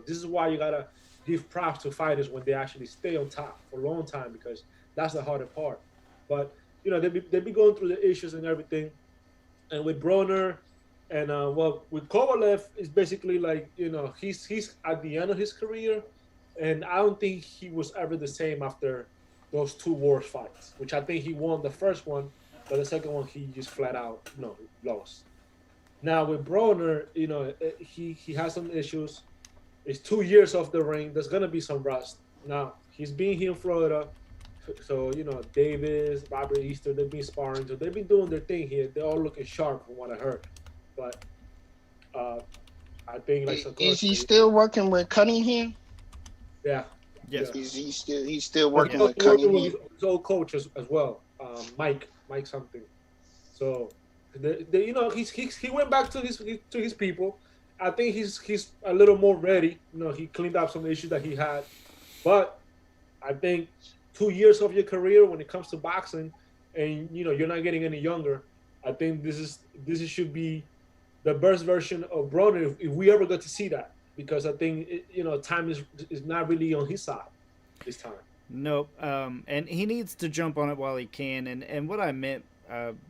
This is why you got to give props to fighters when they actually stay on top for a long time, because that's the harder part. But, they be going through the issues and everything. And with Bronner and, with Kovalev, it's basically like, he's at the end of his career. And I don't think he was ever the same after those two worst fights, which I think he won the first one, but the second one he just flat out lost. Now with Broner, he has some issues. It's 2 years off the ring. There's gonna be some rust. Now he's been here in Florida, so Davis, Robert Easter, they've been sparring, so they've been doing their thing here. They're all looking sharp from what I heard, but I think like is he still working with Cunningham? Yeah. Yes. Yeah. He's still working with Cunningham? With his old coach as well, Mike something. So, he went back to his people. I think he's a little more ready. He cleaned up some issues that he had, but I think 2 years of your career when it comes to boxing, and you're not getting any younger. I think this should be the best version of Broner if we ever get to see that, because I think time is not really on his side this time. Nope. And he needs to jump on it while he can. And what I meant,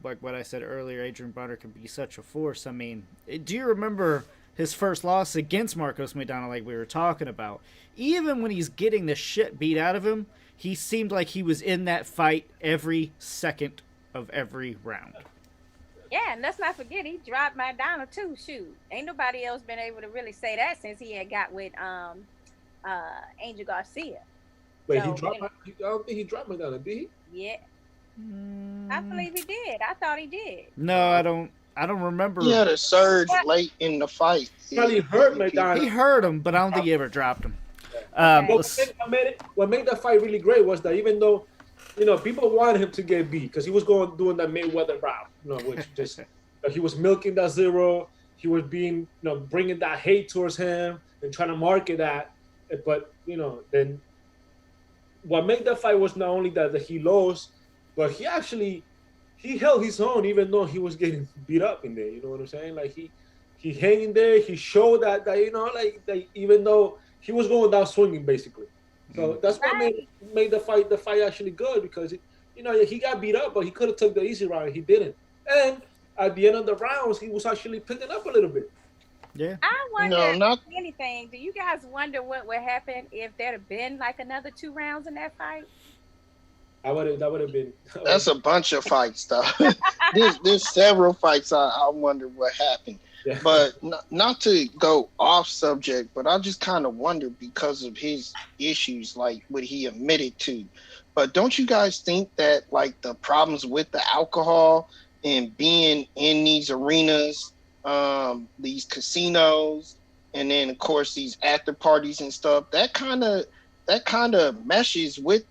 like what I said earlier, Adrian Broner can be such a force. I mean, do you remember his first loss against Marcos Maidana, like we were talking about? Even when he's getting the shit beat out of him, he seemed like he was in that fight every second of every round. Yeah, and let's not forget he dropped Maidana too. Shoot, ain't nobody else been able to really say that since he had got with Angel Garcia. Wait, so, I don't think he dropped Maidana, did he? Yeah, I believe he did. I thought he did. No, I don't remember. He had a surge late in the fight. He hurt Maidana. He hurt him, but I don't think he ever dropped him. What made that fight really great was that even though people wanted him to get beat because he was doing that Mayweather route, which just he was milking that zero. He was being, bringing that hate towards him and trying to market that. But then what made that fight was not only that he lost, but he held his own even though he was getting beat up in there. You know what I'm saying? Like he hanging there. He showed that even though he was going down swinging basically. So that's what made the fight actually good, because he got beat up, but he could have took the easy route. He didn't. And at the end of the rounds, he was actually picking up a little bit. Yeah. I wonder anything. Do you guys wonder what would happen if there'd have been like another 2 rounds in that fight? That would have been. That's a bunch of fights, though. there's several fights. I wonder what happened. Yeah. But not to go off subject, but I just kind of wonder because of his issues, like what he admitted to. But don't you guys think that like the problems with the alcohol and being in these arenas, these casinos, and then of course these after parties and stuff, that kind of meshes with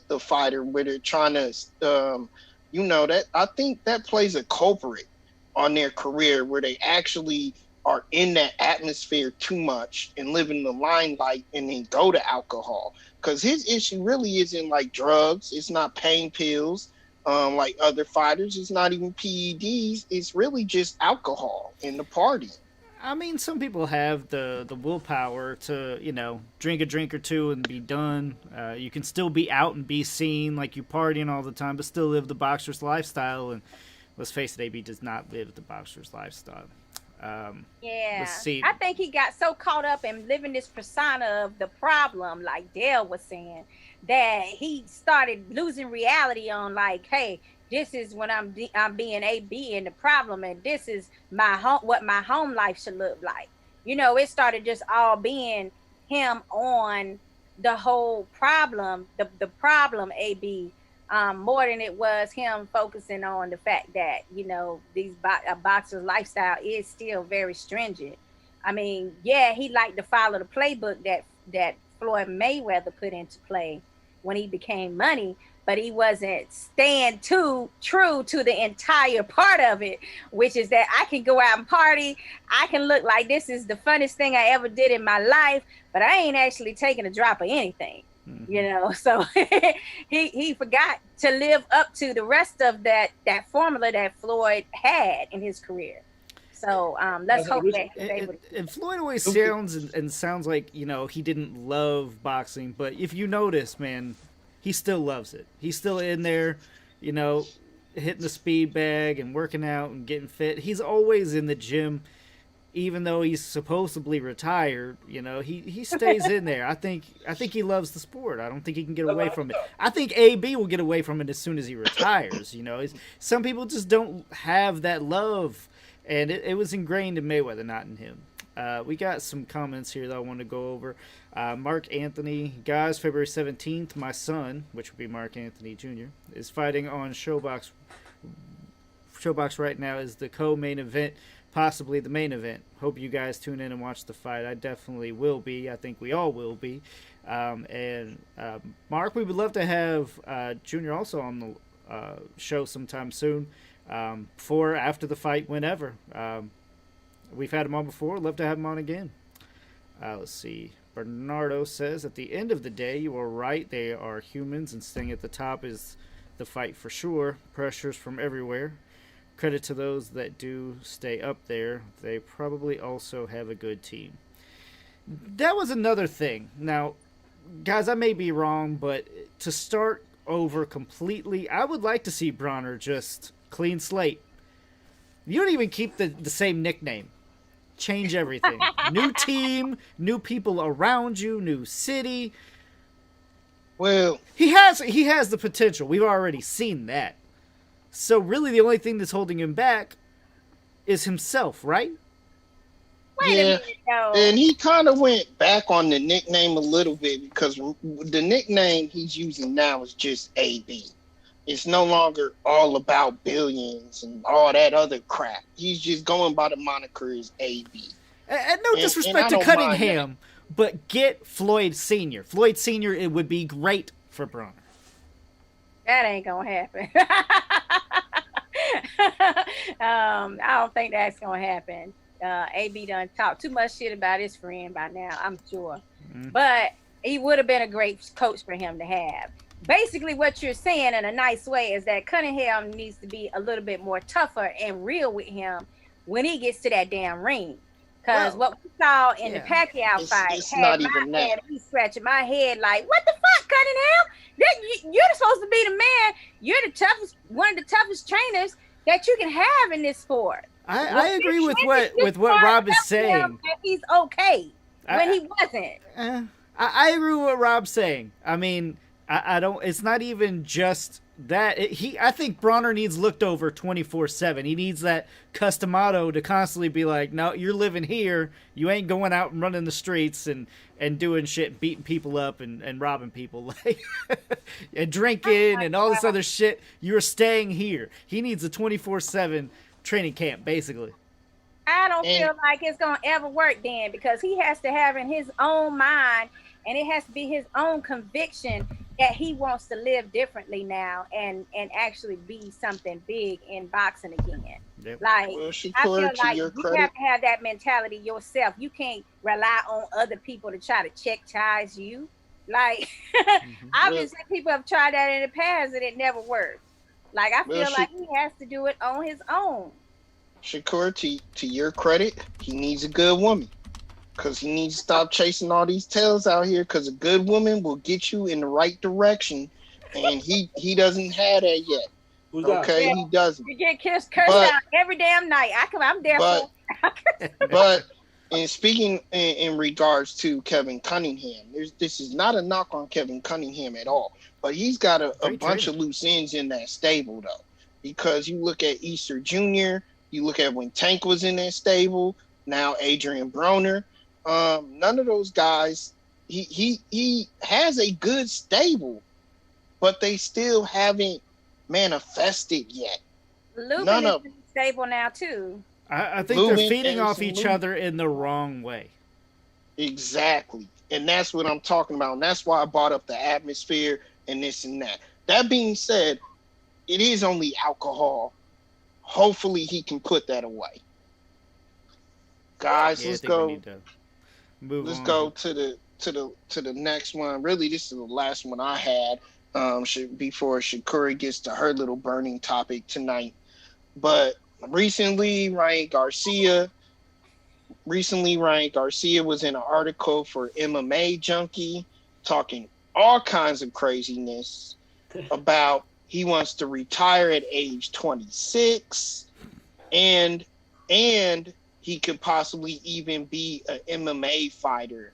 the fighter where they're trying to, that I think that plays a culprit on their career, where they actually are in that atmosphere too much and live in the limelight and then go to alcohol. Because his issue really isn't like drugs. It's not pain pills like other fighters. It's not even PEDs. It's really just alcohol in the party. I mean, some people have the willpower to, drink a drink or two and be done. You can still be out and be seen like you're partying all the time, but still live the boxer's lifestyle. And let's face it, AB does not live the boxer's lifestyle. I think he got so caught up in living this persona of the problem, like Dale was saying, that he started losing reality on like, hey, this is when I'm being AB and the problem, and this is what my home life should look like. It started just all being him on the whole problem, the problem AB. More than it was him focusing on the fact that, a boxer's lifestyle is still very stringent. I mean, yeah, he liked to follow the playbook that Floyd Mayweather put into play when he became money, but he wasn't staying too true to the entire part of it, which is that I can go out and party. I can look like this is the funnest thing I ever did in my life, but I ain't actually taking a drop of anything. So he forgot to live up to the rest of that formula that Floyd had in his career. So let's hope that and Floyd always sounds like he didn't love boxing, but if you notice, man, he still loves it. He's still in there, hitting the speed bag and working out and getting fit. He's always in the gym. even though he's supposedly retired, he stays in there. I think he loves the sport. I don't think he can get away from it. I think AB will get away from it as soon as he retires. Some people just don't have that love, and it was ingrained in Mayweather, not in him. We got some comments here that I want to go over. Mark Anthony, guys, February 17th, my son, which would be Mark Anthony Jr., is fighting on Showbox. Showbox right now is the co-main event, possibly the main event. Hope you guys tune in and watch the fight. I definitely will be. I think we all will be. And Mark, we would love to have Junior also on the show sometime soon, before, after the fight, whenever. We've had him on before. Love to have him on again. Let's see. Bernardo says, at the end of the day, you are right. They are humans, and staying at the top is the fight for sure. Pressures from everywhere. Credit to those that do stay up there. They probably also have a good team. That was another thing. Now, guys, I may be wrong, but to start over completely, I would like to see Bronner just clean slate. You don't even keep the same nickname. Change everything. New team, new people around you, new city. Well, he has the potential. We've already seen that. So really the only thing that's holding him back is himself, right? Wait a minute, though. And he kind of went back on the nickname a little bit, because the nickname he's using now is just AB. It's no longer all about billions and all that other crap. He's just going by the moniker as AB. And no disrespect to Cunningham, but get Floyd Sr. Floyd Sr., it would be great for Bronner. That ain't gonna happen. I don't think that's gonna happen. AB done talked too much shit about his friend by now, I'm sure. Mm-hmm. But he would have been a great coach for him to have. Basically, what you're saying in a nice way is that Cunningham needs to be a little bit more tougher and real with him when he gets to that damn ring. Because what we saw in the Pacquiao fight had my head, he's scratching my head like, what the fuck, Cunningham? You're supposed to be the man. You're the toughest, one of the toughest trainers that you can have in this sport. I agree with what Rob is saying. He's okay when he wasn't. I agree with what Rob's saying. I mean, I don't. It's not even just that. I think Bronner needs looked over 24/7. He needs that Customato to constantly be like, no, you're living here. You ain't going out and running the streets and doing shit, beating people up and robbing people, like and drinking and all this other shit. You're staying here. He needs a 24/7 training camp, basically. I don't feel like it's gonna ever work then, because he has to have in his own mind, and it has to be his own conviction that he wants to live differently now and actually be something big in boxing again. Yep. Like, I feel like you have to have that mentality yourself. You can't rely on other people to try to chastise you. Like, obviously people have tried that in the past and it never worked. Like, I feel like he has to do it on his own. Shakur, to your credit, he needs a good woman. Because he needs to stop chasing all these tails out here, because a good woman will get you in the right direction, and he doesn't have that yet. Okay, he doesn't. You get cursed out every damn night. I'm there for But in speaking in regards to Kevin Cunningham, this is not a knock on Kevin Cunningham at all, but he's got a bunch of loose ends in that stable, though. Because you look at Easter Jr., you look at when Tank was in that stable, now Adrian Broner. None of those guys, he has a good stable, but they still haven't manifested yet. Lubin is stable now too. I think they're feeding off each other in the wrong way. Exactly. And that's what I'm talking about. And that's why I brought up the atmosphere and this and that. That being said, it is only alcohol. Hopefully he can put that away. Guys, let's go. Let's go to the next one. Really, this is the last one I had before Shakura gets to her little burning topic tonight. But recently, Ryan Garcia was in an article for MMA Junkie talking all kinds of craziness about he wants to retire at age 26 and he could possibly even be an MMA fighter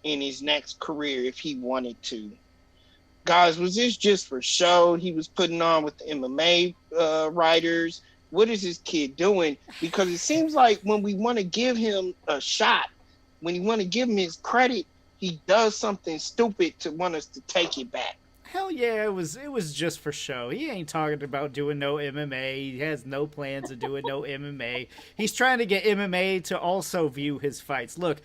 in his next career if he wanted to. Guys, was this just for show he was putting on with the MMA writers? What is this kid doing? Because it seems like when we want to give him a shot, when you want to give him his credit, he does something stupid to want us to take it back. Hell yeah, it was just for show. He ain't talking about doing no MMA. He has no plans of doing no MMA. He's trying to get MMA to also view his fights. Look,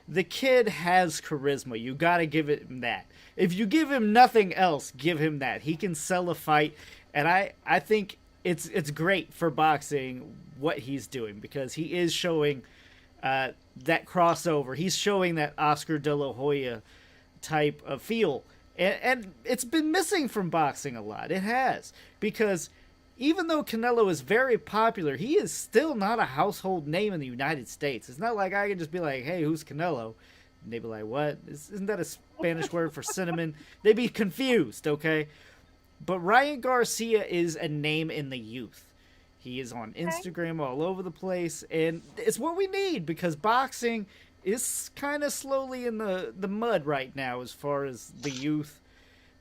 the kid has charisma. You got to give him that. If you give him nothing else, give him that. He can sell a fight, and I think it's great for boxing what he's doing, because he is showing that crossover. He's showing that Oscar De La Hoya type of feel. And it's been missing from boxing a lot. It has. Because even though Canelo is very popular, he is still not a household name in the United States. It's not like I can just be like, hey, who's Canelo? And they'd be like, what? Isn't that a Spanish word for cinnamon? They'd be confused, okay? But Ryan Garcia is a name in the youth. He is on Instagram all over the place. And it's what we need, because boxing is kind of slowly in the mud right now as far as the youth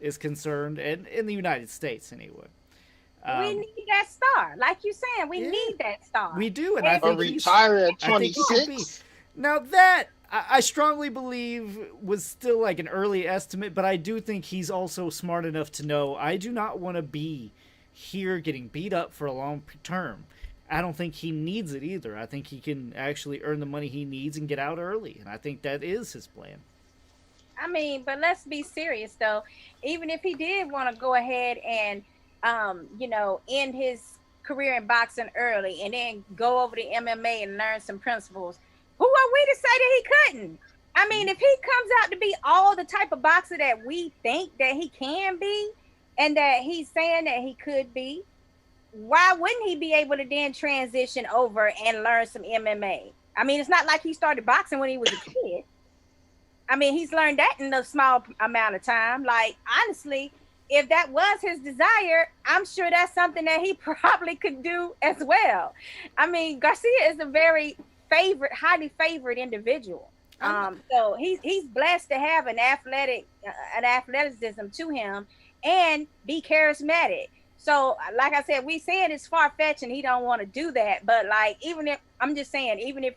is concerned, and in the United States anyway. We need that star, like you're saying. We need that star. We do, and I think retire at 26. Now that I strongly believe was still like an early estimate, but I do think he's also smart enough to know I do not want to be here getting beat up for a long term. I don't think he needs it either. I think he can actually earn the money he needs and get out early, and I think that is his plan. I mean, but let's be serious though. Even if he did want to go ahead and end his career in boxing early and then go over to MMA and learn some principles, who are we to say that he couldn't? I mean, if he comes out to be all the type of boxer that we think that he can be and that he's saying that he could be, why wouldn't he be able to then transition over and learn some MMA? I mean, it's not like he started boxing when he was a kid. I mean, he's learned that in a small amount of time. Like, honestly, if that was his desire, I'm sure that's something that he probably could do as well. I mean, Garcia is a very highly favored individual. So he's blessed to have an athleticism to him and be charismatic. So, like I said, we saying it's far-fetched and he don't want to do that. But, like, even if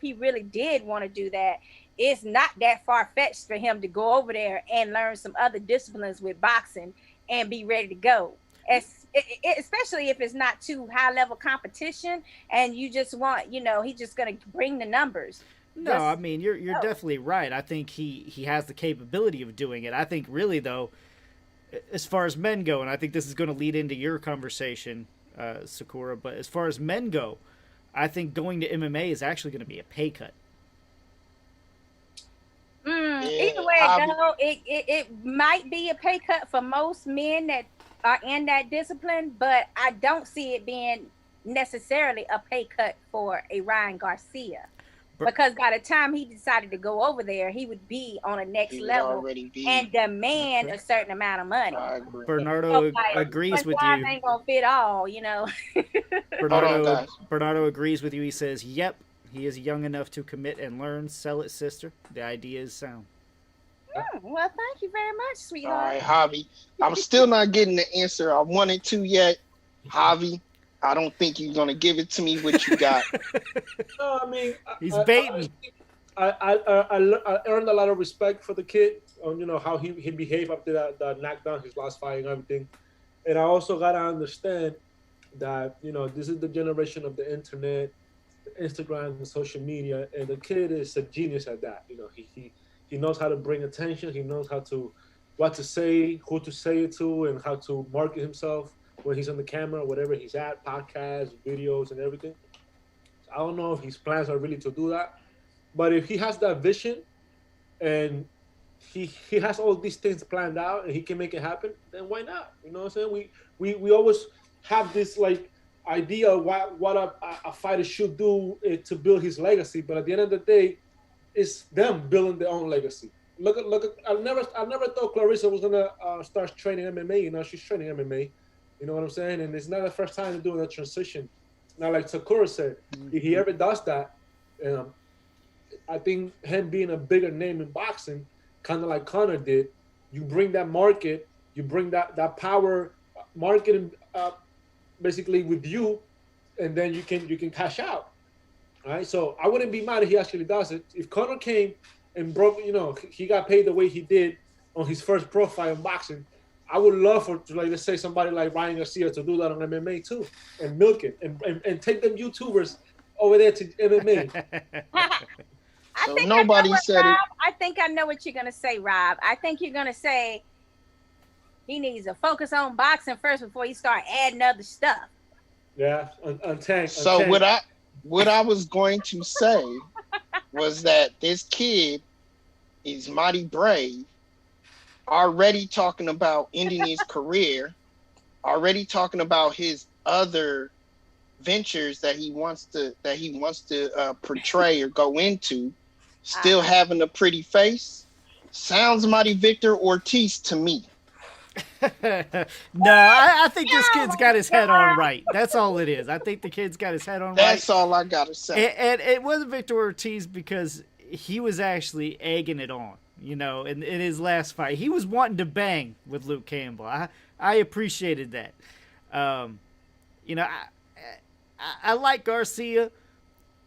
he really did want to do that, it's not that far-fetched for him to go over there and learn some other disciplines with boxing and be ready to go. Especially if it's not too high-level competition and you just want, he's just going to bring the numbers. No, I mean, you're definitely right. I think he has the capability of doing it. I think really, though, as far as men go, and I think this is going to lead into your conversation, Sakura, but as far as men go, I think going to MMA is actually going to be a pay cut. Either way it might be a pay cut for most men that are in that discipline, but I don't see it being necessarily a pay cut for a Ryan Garcia. Because by the time he decided to go over there, he would be on a next level and demand a certain amount of money. Bernardo agrees with you. Ain't gonna fit all, Bernardo agrees with you. He says, "Yep, he is young enough to commit and learn. Sell it, sister. The idea is sound." Well, thank you very much, sweetheart. All right, Javi. I'm still not getting the answer I wanted to yet, Javi. I don't think you're gonna give it to me. What you got? No, I mean, he's baiting. I earned a lot of respect for the kid on how he behaved after that knockdown, his last fight and everything. And I also gotta understand that this is the generation of the internet, the Instagram, and social media, and the kid is a genius at that. He knows how to bring attention. He knows what to say, who to say it to, and how to market himself when he's on the camera, whatever he's at, podcasts, videos, and everything. I don't know if his plans are really to do that. But if he has that vision and he has all these things planned out and he can make it happen, then why not? You know what I'm saying? We always have this like idea of what a fighter should do to build his legacy. But at the end of the day, it's them building their own legacy. Look at I never thought Clarissa was gonna start training MMA. She's training MMA. You know what I'm saying? And it's not the first time they're doing that transition. Now, like Sakura said, if he ever does that, I think him being a bigger name in boxing, kind of like Conor did, you bring that market, you bring that power marketing basically with you, and then you can cash out. All right, so I wouldn't be mad if he actually does it. If Conor came and broke, he got paid the way he did on his first profile in boxing, I would love for, like, let's say somebody like Ryan Garcia to do that on MMA too, and milk it, and take them YouTubers over there to MMA. I So think I know nobody what, said it. Rob. I think I know what you're gonna say, Rob. I think you're gonna say he needs to focus on boxing first before he start adding other stuff. Yeah, on Tank. So what I was going to say was that this kid is mighty brave, already talking about ending his career, already talking about his other ventures that he wants to portray or go into, still having a pretty face. Sounds mighty Victor Ortiz to me. No, I think this kid's got his head on right. That's all it is. I think the kid's got his head on right. That's all I gotta say. And it wasn't Victor Ortiz because he was actually egging it on, in his last fight. He was wanting to bang with Luke Campbell. I appreciated that. I like Garcia,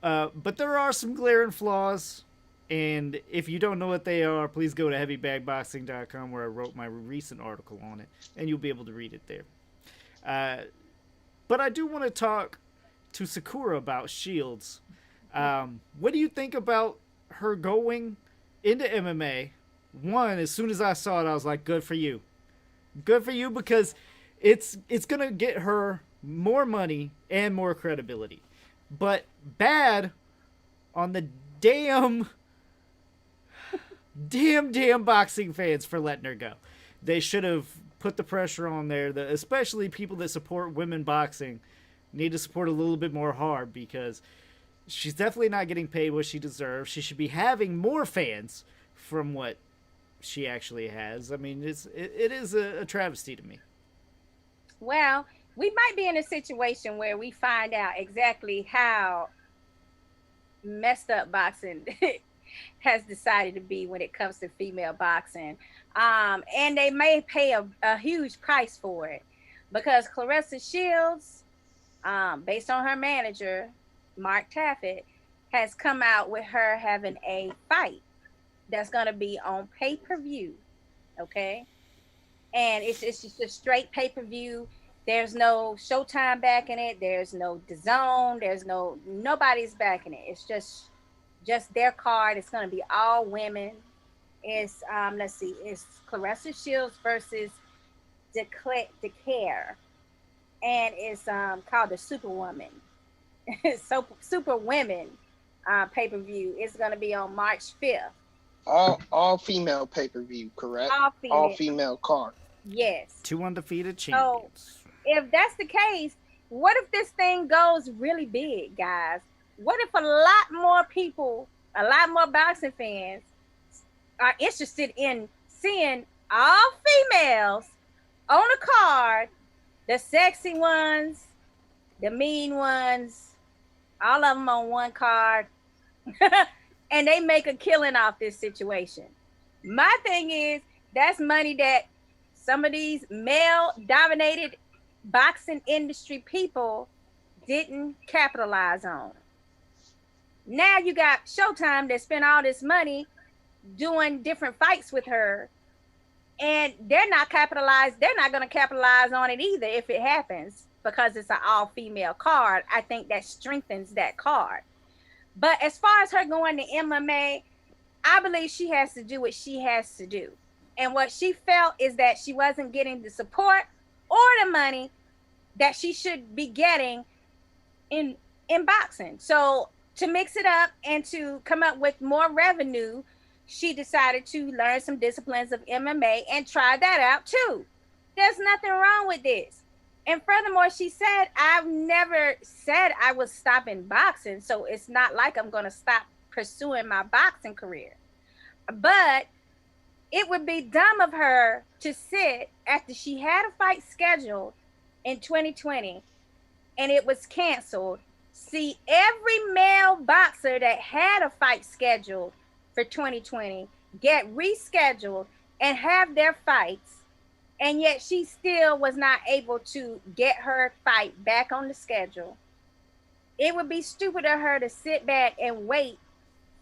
but there are some glaring flaws. And if you don't know what they are, please go to heavybagboxing.com where I wrote my recent article on it, and you'll be able to read it there. But I do want to talk to Sakura about Shields. What do you think about her going into MMA? One, as soon as I saw it, I was like, good for you. Good for you, because it's going to get her more money and more credibility. But bad on the damn boxing fans for letting her go. They should have put the pressure on there. Especially people that support women boxing need to support a little bit more hard, because she's definitely not getting paid what she deserves. She should be having more fans from what she actually has. I mean, it is a travesty to me. Well, we might be in a situation where we find out exactly how messed up boxing has decided to be when it comes to female boxing. And they may pay a huge price for it, because Claressa Shields, based on her manager, Mark Taffet, has come out with her having a fight that's going to be on pay-per-view. Okay. And it's just a straight pay-per-view. There's no Showtime backing it. There's no DAZN. There's nobody's backing it. It's just their card. It's going to be all women. It's it's Claressa Shields versus Dicaire, and it's called the Superwoman. So Super Women pay-per-view. It's going to be on March 5th. All female pay-per-view, correct? All female card. Yes. 2 undefeated champions. So if that's the case, what if this thing goes really big, guys? What if a lot more people, a lot more boxing fans are interested in seeing all females on a card, the sexy ones, the mean ones, all of them on one card, and they make a killing off this situation? My thing is, that's money that some of these male-dominated boxing industry people didn't capitalize on. Now you got Showtime that spent all this money doing different fights with her, and they're not capitalized. They're not going to capitalize on it either if it happens, because it's an all-female card. I think that strengthens that card. But as far as her going to MMA, I believe she has to do what she has to do. And what she felt is that she wasn't getting the support or the money that she should be getting in boxing. So to mix it up and to come up with more revenue, she decided to learn some disciplines of MMA and try that out too. There's nothing wrong with this. And furthermore, she said, I've never said I was stopping boxing, so it's not like I'm going to stop pursuing my boxing career. But it would be dumb of her to sit after she had a fight scheduled in 2020 and it was canceled, see every male boxer that had a fight scheduled for 2020 get rescheduled and have their fights, and yet she still was not able to get her fight back on the schedule. It would be stupid of her to sit back and wait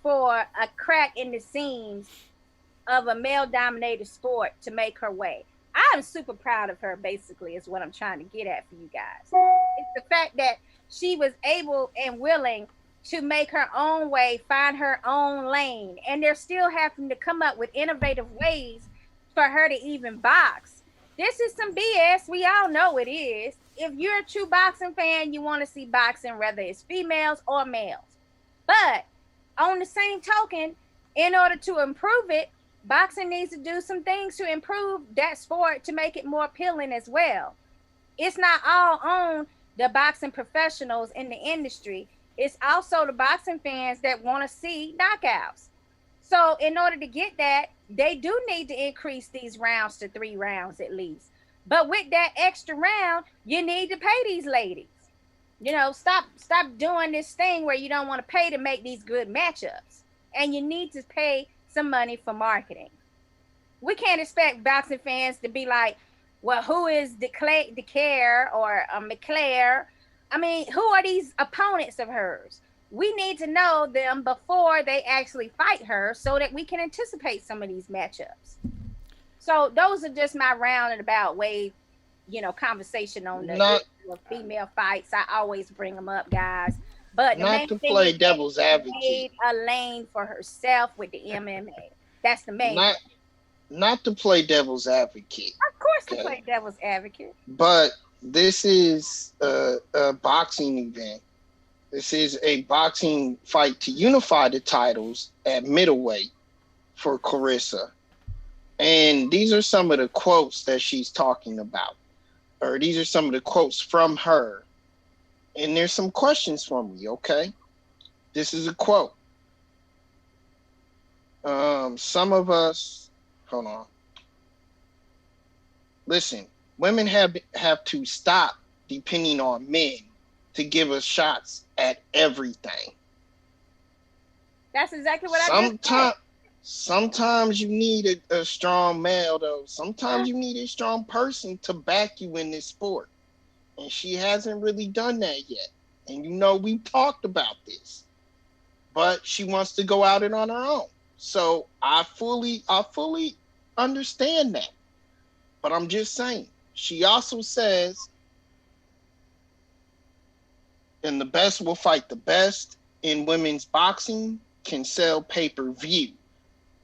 for a crack in the seams of a male-dominated sport to make her way. I'm super proud of her, basically, is what I'm trying to get at for you guys. It's the fact that she was able and willing to make her own way, find her own lane, and they're still having to come up with innovative ways for her to even box. This is some BS. We all know it is. If you're a true boxing fan, you want to see boxing, whether it's females or males. But on the same token, in order to improve it, boxing needs to do some things to improve that sport to make it more appealing as well. It's not all on the boxing professionals in the industry. It's also the boxing fans that want to see knockouts. So in order to get that, they do need to increase these rounds to 3 rounds at least. But with that extra round, you need to pay these ladies. Stop doing this thing where you don't want to pay to make these good matchups. And you need to pay some money for marketing. We can't expect boxing fans to be like, well, who is Dicaire or McClare? I mean, who are these opponents of hers? We need to know them before they actually fight her so that we can anticipate some of these matchups. So those are just my roundabout way, conversation on the female fights. I always bring them up, guys. But the not to play devil's advocate, made a lane for herself with the MMA. That's the main. Not to play devil's advocate. Of course, to play devil's advocate. But this is a boxing event. This is a boxing fight to unify the titles at middleweight for Claressa. And these are some of the quotes that she's talking about. Or these are some of the quotes from her. And there's some questions for me, okay? This is a quote. Some of us, hold on. Listen, women have to stop depending on men to give us shots at everything. That's exactly what I just said. Sometimes you need a strong male, though. Sometimes you need a strong person to back you in this sport. And she hasn't really done that yet. And we talked about this. But she wants to go out it on her own. So I fully understand that. But I'm just saying. She also says, and the best will fight the best in women's boxing can sell pay-per-view.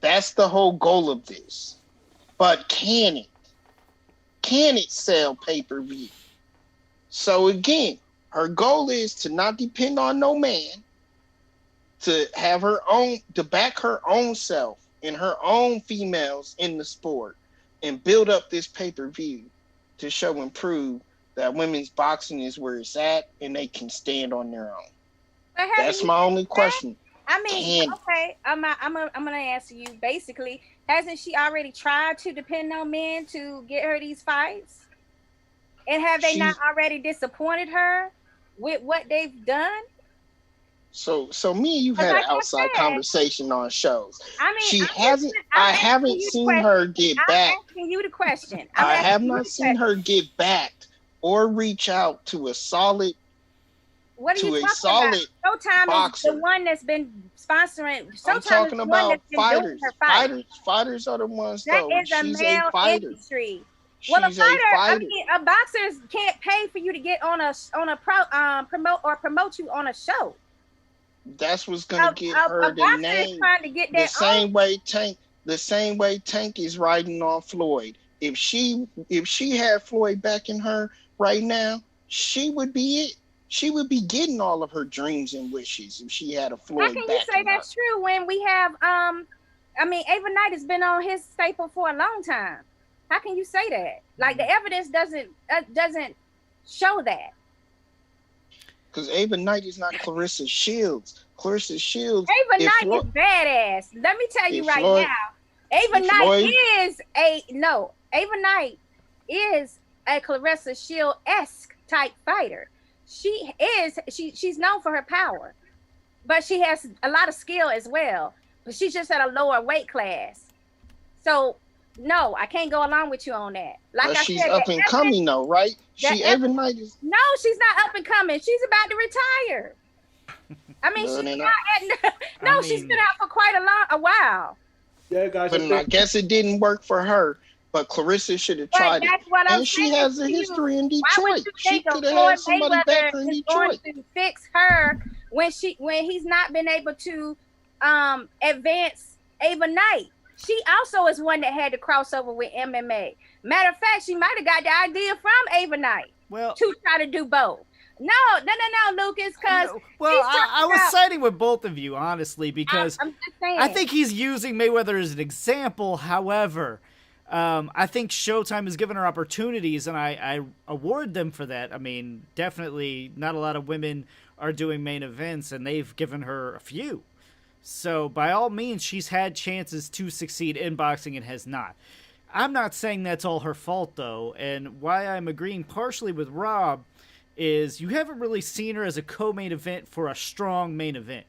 That's the whole goal of this. But can it? Can it sell pay-per-view? So again, her goal is to not depend on no man, to have her own, to back her own self and her own females in the sport and build up this pay-per-view to show and prove that women's boxing is where it's at and they can stand on their own. That's my only question. I mean, okay, I'm gonna answer you. Basically, hasn't she already tried to depend on men to get her these fights? And have they not already disappointed her with what they've done? So me and you've had an outside conversation on shows. I mean, I haven't seen her get back. I'm asking you the question. I have not seen her get backed or reach out to a solid. What are you talking about? Showtime is the one that's been sponsoring. Showtime I'm talking about fighters. Fighters are the ones. That is a male industry. Well, a fighter. I mean, a boxer can't pay for you to get on a promote you on a show. That's what's gonna get her the name. Trying to get the same way Tank is riding on Floyd. If she had Floyd backing her right now, she would be it. She would be getting all of her dreams and wishes if she had a Floyd. How can you say that's true when we have Ava Knight has been on his staple for a long time? How can you say that? Like the evidence doesn't show that. Because Ava Knight is not Claressa Shields. Claressa Shields. Ava Knight is badass. Let me tell you right now. Ava Knight is a Claressa Shield-esque type fighter. she's known for her power, but she has a lot of skill as well. But she's just at a lower weight class. So no, I can't go along with you on that. Like But I she's said, up and coming though, right? She every night is. no, she's not up and coming. She's about to retire. I mean, she's not no, she's been out for quite a while. Yeah, guys. But I guess it didn't work for her. But Clarissa should have tried it. And she has a history in Detroit. She could have had somebody back in Detroit. Going to fix her when he's not been able to advance Ava Knight. She also is one that had to cross over with MMA. Matter of fact, she might have got the idea from Ava Knight to try to do both. No, Lucas, because I was siding with both of you, honestly, because I'm just saying. I think he's using Mayweather as an example. However, I think Showtime has given her opportunities, and I award them for that. I mean, definitely not a lot of women are doing main events, and they've given her a few. So, by all means, she's had chances to succeed in boxing and has not. I'm not saying that's all her fault, though, and why I'm agreeing partially with Rob is you haven't really seen her as a co-main event for a strong main event.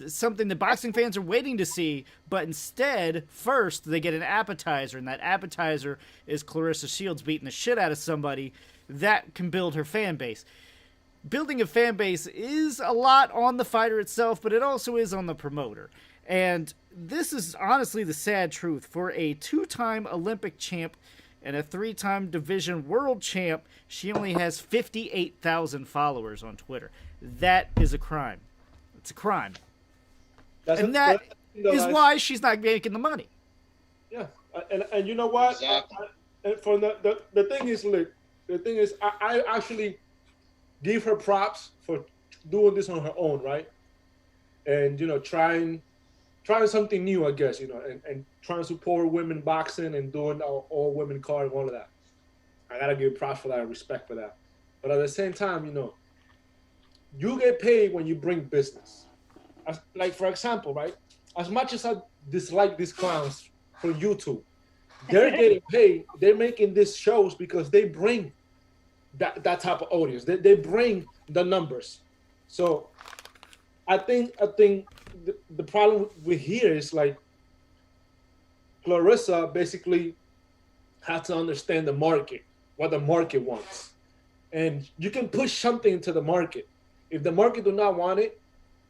Something that boxing fans are waiting to see, but instead, first, they get an appetizer, and that appetizer is Clarissa Shields beating the shit out of somebody. That can build her fan base. Building a fan base is a lot on the fighter itself, but it also is on the promoter. And this is honestly the sad truth. For a 2-time Olympic champ and a 3-time division world champ, she only has 58,000 followers on Twitter. That is a crime. It's a crime. That is why she's not making the money. Yeah, and you know what? Exactly. The thing is, look, I actually give her props for doing this on her own, right? And trying something new, I guess, and trying to support women boxing and doing all women card and all of that. I gotta give props for that and respect for that. But at the same time, you get paid when you bring business. Like, for example, right? As much as I dislike these clowns from YouTube, they're getting paid. They're making these shows because they bring that type of audience. They bring the numbers. So I think the problem with here is, like, Clarissa basically had to understand the market, what the market wants. And you can push something into the market. If the market do not want it,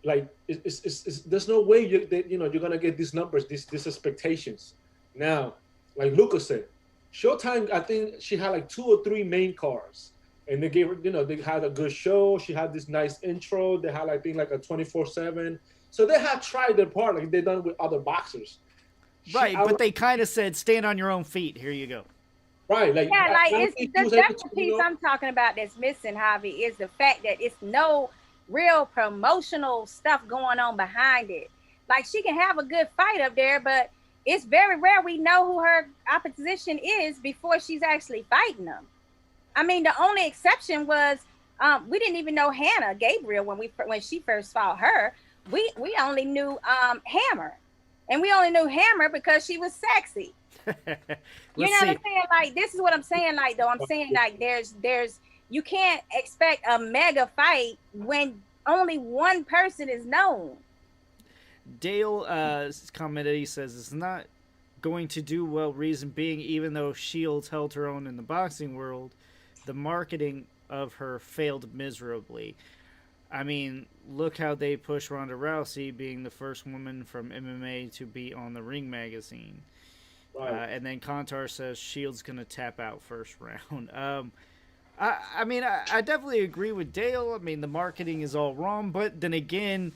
like, there's no way you're gonna get these numbers, these expectations. Now, like Lucas said, Showtime, I think she had like 2 or 3 main cards, and they gave her, they had a good show. She had this nice intro. They had, I think, like a 24/7. So they had tried their part, like they done with other boxers. Right, but they kind of said, stand on your own feet. Here you go. Right, like, yeah, like that's the piece I'm talking about that's missing, Javi, is the fact that it's no real promotional stuff going on behind it. Like, she can have a good fight up there, but it's very rare we know who her opposition is before she's actually fighting them. I mean, the only exception was we didn't even know Hannah Gabriel when she first fought her. We only knew Hammer, and we only knew Hammer because she was sexy. You know what I'm saying? Like, this is what I'm saying. Like, though, I'm saying, like, there's you can't expect a mega fight when only one person is known. Dale commented, he says, it's not going to do well, reason being, even though Shields held her own in the boxing world, the marketing of her failed miserably. I mean, look how they push Ronda Rousey being the first woman from MMA to be on the Ring magazine. Right. And then Contar says Shields going to tap out first round. I mean, I definitely agree with Dale. I mean, the marketing is all wrong, but then again,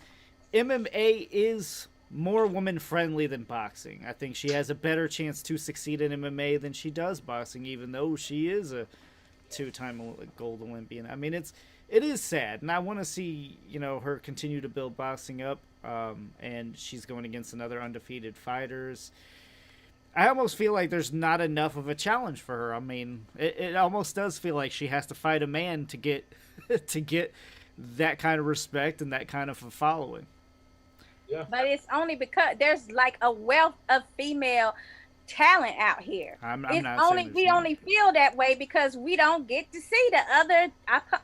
MMA is more woman-friendly than boxing. I think she has a better chance to succeed in MMA than she does boxing, even though she is a 2-time gold Olympian. I mean, it is sad, and I want to see, her continue to build boxing up, and she's going against another undefeated fighters. I almost feel like there's not enough of a challenge for her. I mean, it almost does feel like she has to fight a man to get that kind of respect and that kind of a following. Yeah. But it's only because there's like a wealth of female talent out here. I'm It's not only saying we there's only feel that way because we don't get to see the other.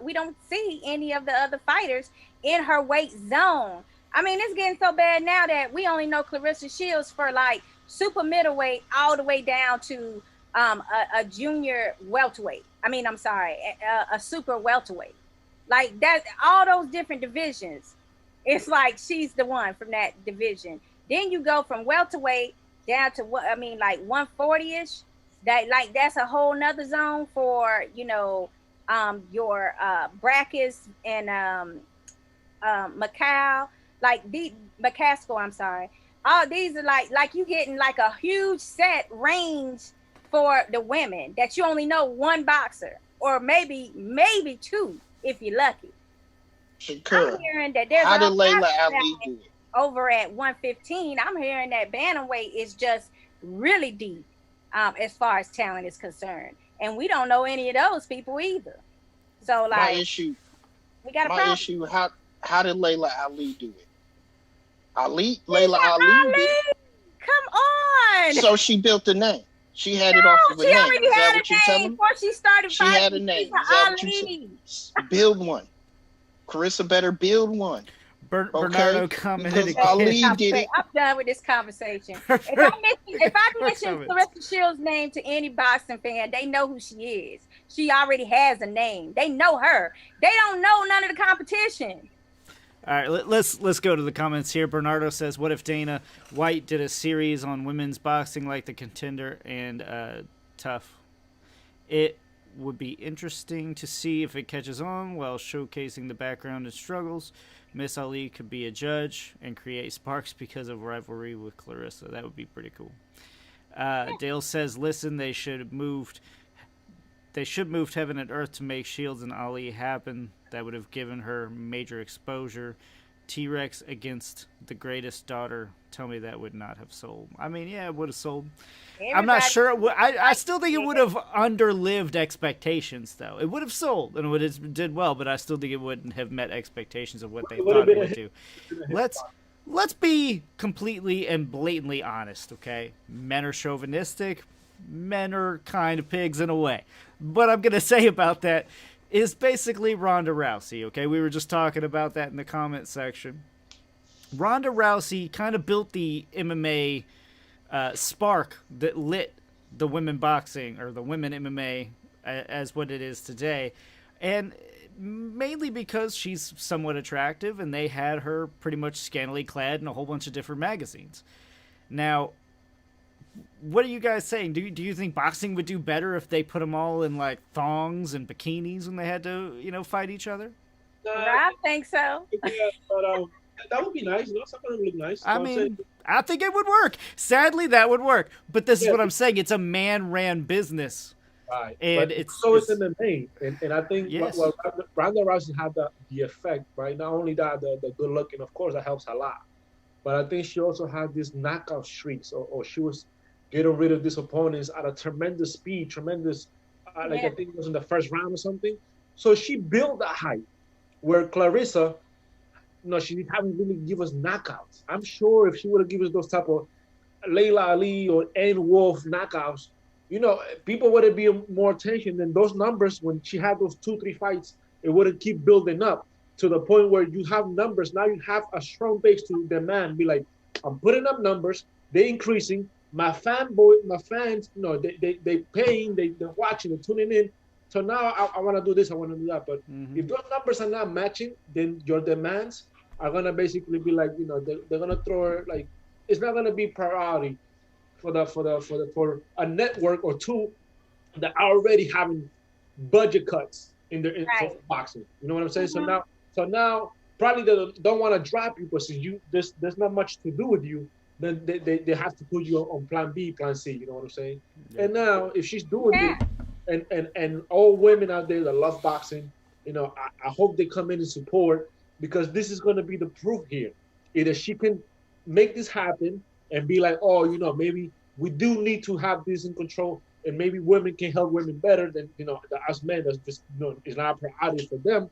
We don't see any of the other fighters in her weight zone. I mean, it's getting so bad now that we only know Clarissa Shields for like super middleweight all the way down to a junior welterweight. I mean, I'm sorry, a super welterweight. Like that, all those different divisions. It's like she's the one from that division. Then you go from welterweight down to what I mean, like 140ish. That's a whole nother zone for your brackets and Macau, like the McCaskill, I'm sorry. All these are like you getting like a huge set range for the women that you only know one boxer or maybe two if you're lucky. Shakur, I'm hearing that there's how did all Layla kinds of Ali do it? over at 115. I'm hearing that bantamweight is just really deep as far as talent is concerned, and we don't know any of those people either. So My like, issue, we got a my problem. issue. How did Layla Ali do it? Layla Lisa Ali Ali, did it. come on. So she built a name. She had it off of a She name. already Is that had what a you're telling name me? before she started She fighting. had a name. Lisa Is that what Ali. you said? Build one. Carissa better build one. Bernardo commented Because Ali again. did it. I'm done with this conversation. If I mention Clarissa Shields' name to any boxing fan, they know who she is. She already has a name. They know her. They don't know none of the competition. All right, let's go to the comments here. Bernardo says, "What if Dana White did a series on women's boxing like The Contender and Tough? It would be interesting to see if it catches on while showcasing the background and struggles. Miss Ali could be a judge and create sparks because of rivalry with Clarissa. That would be pretty cool." Dale says, "Listen, they should move heaven and earth to make Shields and Ali happen. That would have given her major exposure. T-Rex against the greatest daughter. Tell me that would not have sold." I mean, yeah, it would have sold. I'm not sure. I still think it would have underlived expectations, though. It would have sold and it would have did well, but I still think it wouldn't have met expectations of what they thought it would do. Let's be completely and blatantly honest, okay? Men are chauvinistic. Men are kind of pigs in a way. What I'm going to say about that is basically Ronda Rousey, okay? We were just talking about that in the comment section. Ronda Rousey kind of built the MMA spark that lit the women boxing or the women MMA as what it is today. And mainly because she's somewhat attractive and they had her pretty much scantily clad in a whole bunch of different magazines. Now, what are you guys saying? Do you think boxing would do better if they put them all in like thongs and bikinis when they had to, fight each other? I think so. Yeah, but that would be nice. Something that would look nice. I mean, I think it would work. Sadly, that would work. But this is what I'm saying. It's a man-ran business. Right. And but it's MMA. And I think yes. what Ronda Rousey had the effect, right? Not only that, the good looking, of course, that helps a lot. But I think she also had this knockout streaks, or she was getting rid of these opponents at a tremendous speed, I think it was in the first round or something. So she built that height, where Clarissa, she haven't really give us knockouts. I'm sure if she would have given us those type of Layla Ali or Ann Wolf knockouts, people would have been more attention than those numbers when she had those 2-3 fights. It would have keep building up to the point where you have numbers. Now you have a strong base to demand. Be like, I'm putting up numbers. They're increasing. My fans, they paying, they're watching, they're tuning in. So now I want to do this, I want to do that. But if those numbers are not matching, then your demands are gonna basically be like, they're gonna throw like it's not gonna be priority for a network or two that are already having budget cuts for boxing. You know what I'm saying? So now probably they don't want to drop you, but since there's not much to do with you, then they have to put you on plan B, plan C. You know what I'm saying? Yeah. And now if she's doing it, and all women out there that love boxing, I hope they come in and support, because this is going to be the proof here. Either she can make this happen and be like, oh, maybe we do need to have this in control, and maybe women can help women better than us men. That's just it's not a priority for them,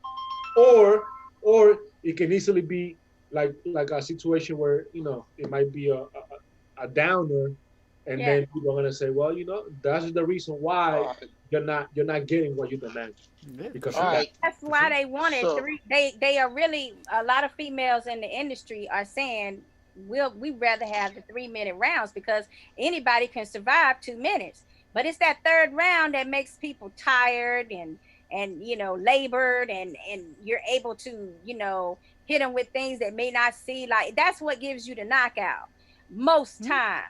or it can easily be like a situation where it might be a downer, and Yeah. then people are gonna say, well, that's the reason why All right. you're not getting what you demand Yeah, because for of All sure. that. right. That's why they wanted So, three. They are really, a lot of females in the industry are saying we'd rather have the 3 minute rounds because anybody can survive 2 minutes. But it's that third round that makes people tired and labored and you're able to hit them with things that may not see, like that's what gives you the knockout most Hmm. times,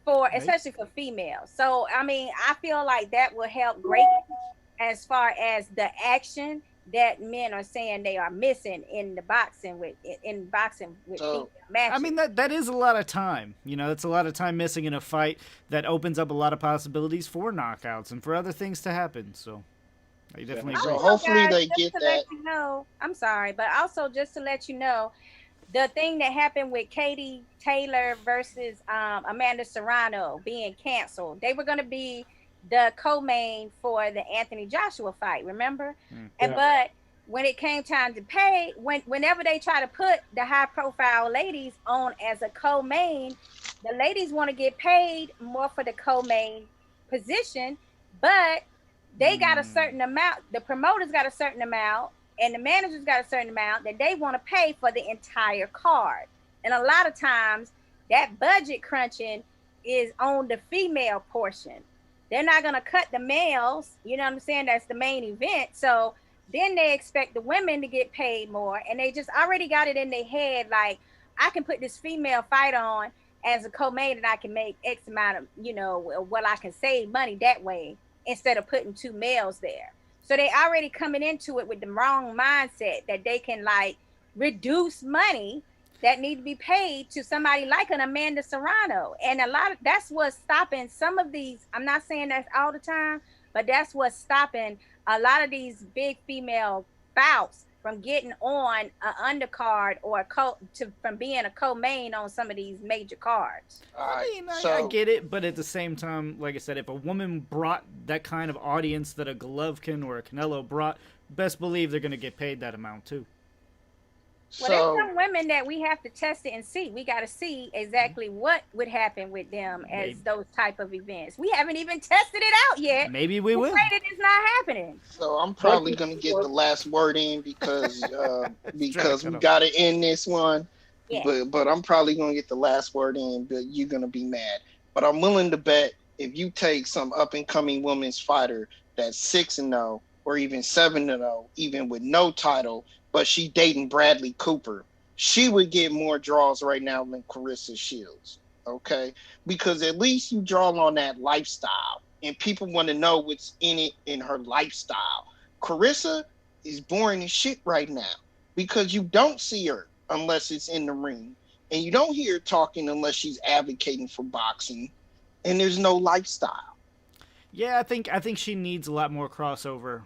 for Right. especially for females. So I mean, I feel like that will help greatly as far as the action that men are saying they are missing in the boxing with female so I matches. mean that is a lot of time. It's a lot of time missing in a fight that opens up a lot of possibilities for knockouts and for other things to happen. So I definitely Definitely. agree. so Also, hopefully guys, they just get to let that. you know, I'm sorry, but also just to let you know, the thing that happened with Katie Taylor versus Amanda Serrano being canceled. They were going to be the co-main for the Anthony Joshua fight, remember? Mm. And Yeah. but when it came time to pay, whenever they try to put the high-profile ladies on as a co-main, the ladies want to get paid more for the co-main position, but they got a Mm. certain amount. The promoters got a certain amount, and the managers got a certain amount that they want to pay for the entire card. And a lot of times that budget crunching is on the female portion. They're not going to cut the males, you know what I'm saying? That's the main event. So then they expect the women to get paid more, and they just already got it in their head like, I can put this female fight on as a co-main and I can make X amount of, what I can save money that way instead of putting two males there. So they already coming into it with the wrong mindset that they can like reduce money that need to be paid to somebody like an Amanda Serrano. And a lot of that's what's stopping some of these. I'm not saying that's all the time, but that's what's stopping a lot of these big female bouts from getting on an undercard or from being a co-main on some of these major cards. All I right. mean, I So get it, but at the same time, like I said, if a woman brought that kind of audience that a Golovkin or a Canelo brought, best believe they're going to get paid that amount too. Well, there's so some women that we have to test it and see. We got to see exactly what would happen with them as Maybe, those type of events. We haven't even tested it out yet. maybe we To will. say that it's not happening. so I'm probably gonna get the last word in because we gotta end this one. Yeah. But I'm probably gonna get the last word in, but you're gonna be mad. But I'm willing to bet if you take some up and coming women's fighter that's 6-0 or even 7-0, even with no title, but she dating Bradley Cooper, she would get more draws right now than Carissa Shields. Okay, because at least you draw on that lifestyle, and people want to know what's in it in her lifestyle. Carissa is boring as shit right now because you don't see her unless it's in the ring, and you don't hear her talking unless she's advocating for boxing, and there's no lifestyle. Yeah, I think she needs a lot more crossover.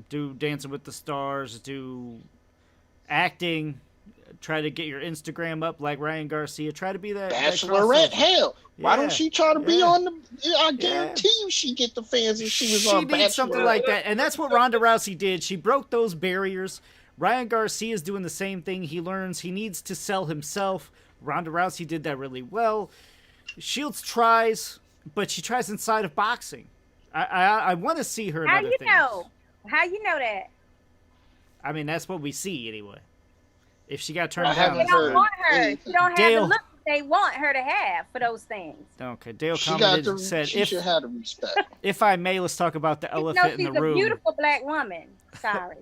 Do Dancing with the Stars, do acting, try to get your Instagram up like Ryan Garcia. Try to be that Bachelorette, crossover. hell, why don't Yeah, she try to be yeah. on the? I guarantee you, she get the fans if she was on needs something Bachelorette. like that, and that's what Ronda Rousey did. She broke those barriers. Ryan Garcia is doing the same thing. He learns he needs to sell himself. Ronda Rousey did that really well. Shields tries, but she tries inside of boxing. I want to see her in How other you things. know? How you know that? I mean, that's what we see anyway. If she got turned I down, They haven't don't heard. want her. anything. She don't have Dale. the look that they want her to have for those things. okay. Dale She got commented the. and said, She should have the respect. if I may, let's talk about the You know elephant in she's the a room. beautiful black woman. Sorry.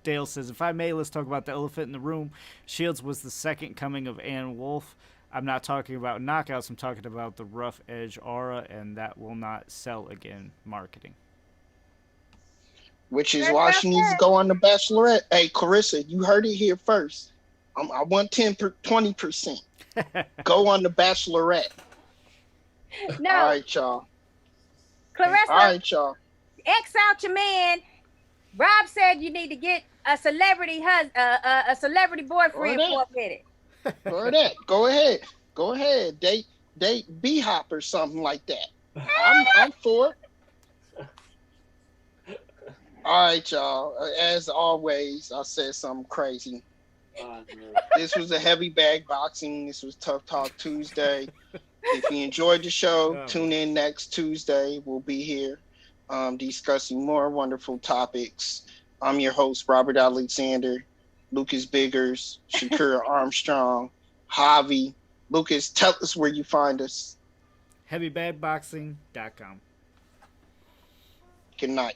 Dale says, if I may, let's talk about the elephant in the room. Shields was the second coming of Ann Wolfe. I'm not talking about knockouts. I'm talking about the rough edge aura, and that will not sell again marketing. Which is That's why what she I needs to said. go on the Bachelorette. Hey, Carissa, you heard it here first. I want 20%. Go on the Bachelorette. No, All right, y'all. Clarissa, All right, y'all. X out your man. Rob said you need to get a celebrity a celebrity boyfriend that. for a minute. For that. Go ahead. Go ahead. Date B-Hop or something like that. I'm for it. All right, y'all. As always, I said something crazy. This was a heavy bag boxing. This was Tough Talk Tuesday. If you enjoyed the show, Yeah. tune in next Tuesday. We'll be here discussing more wonderful topics. I'm your host, Robert Alexander, Lucas Biggers, Shakira Armstrong, Javi. Lucas, tell us where you find us. HeavyBadBoxing.com. Good night.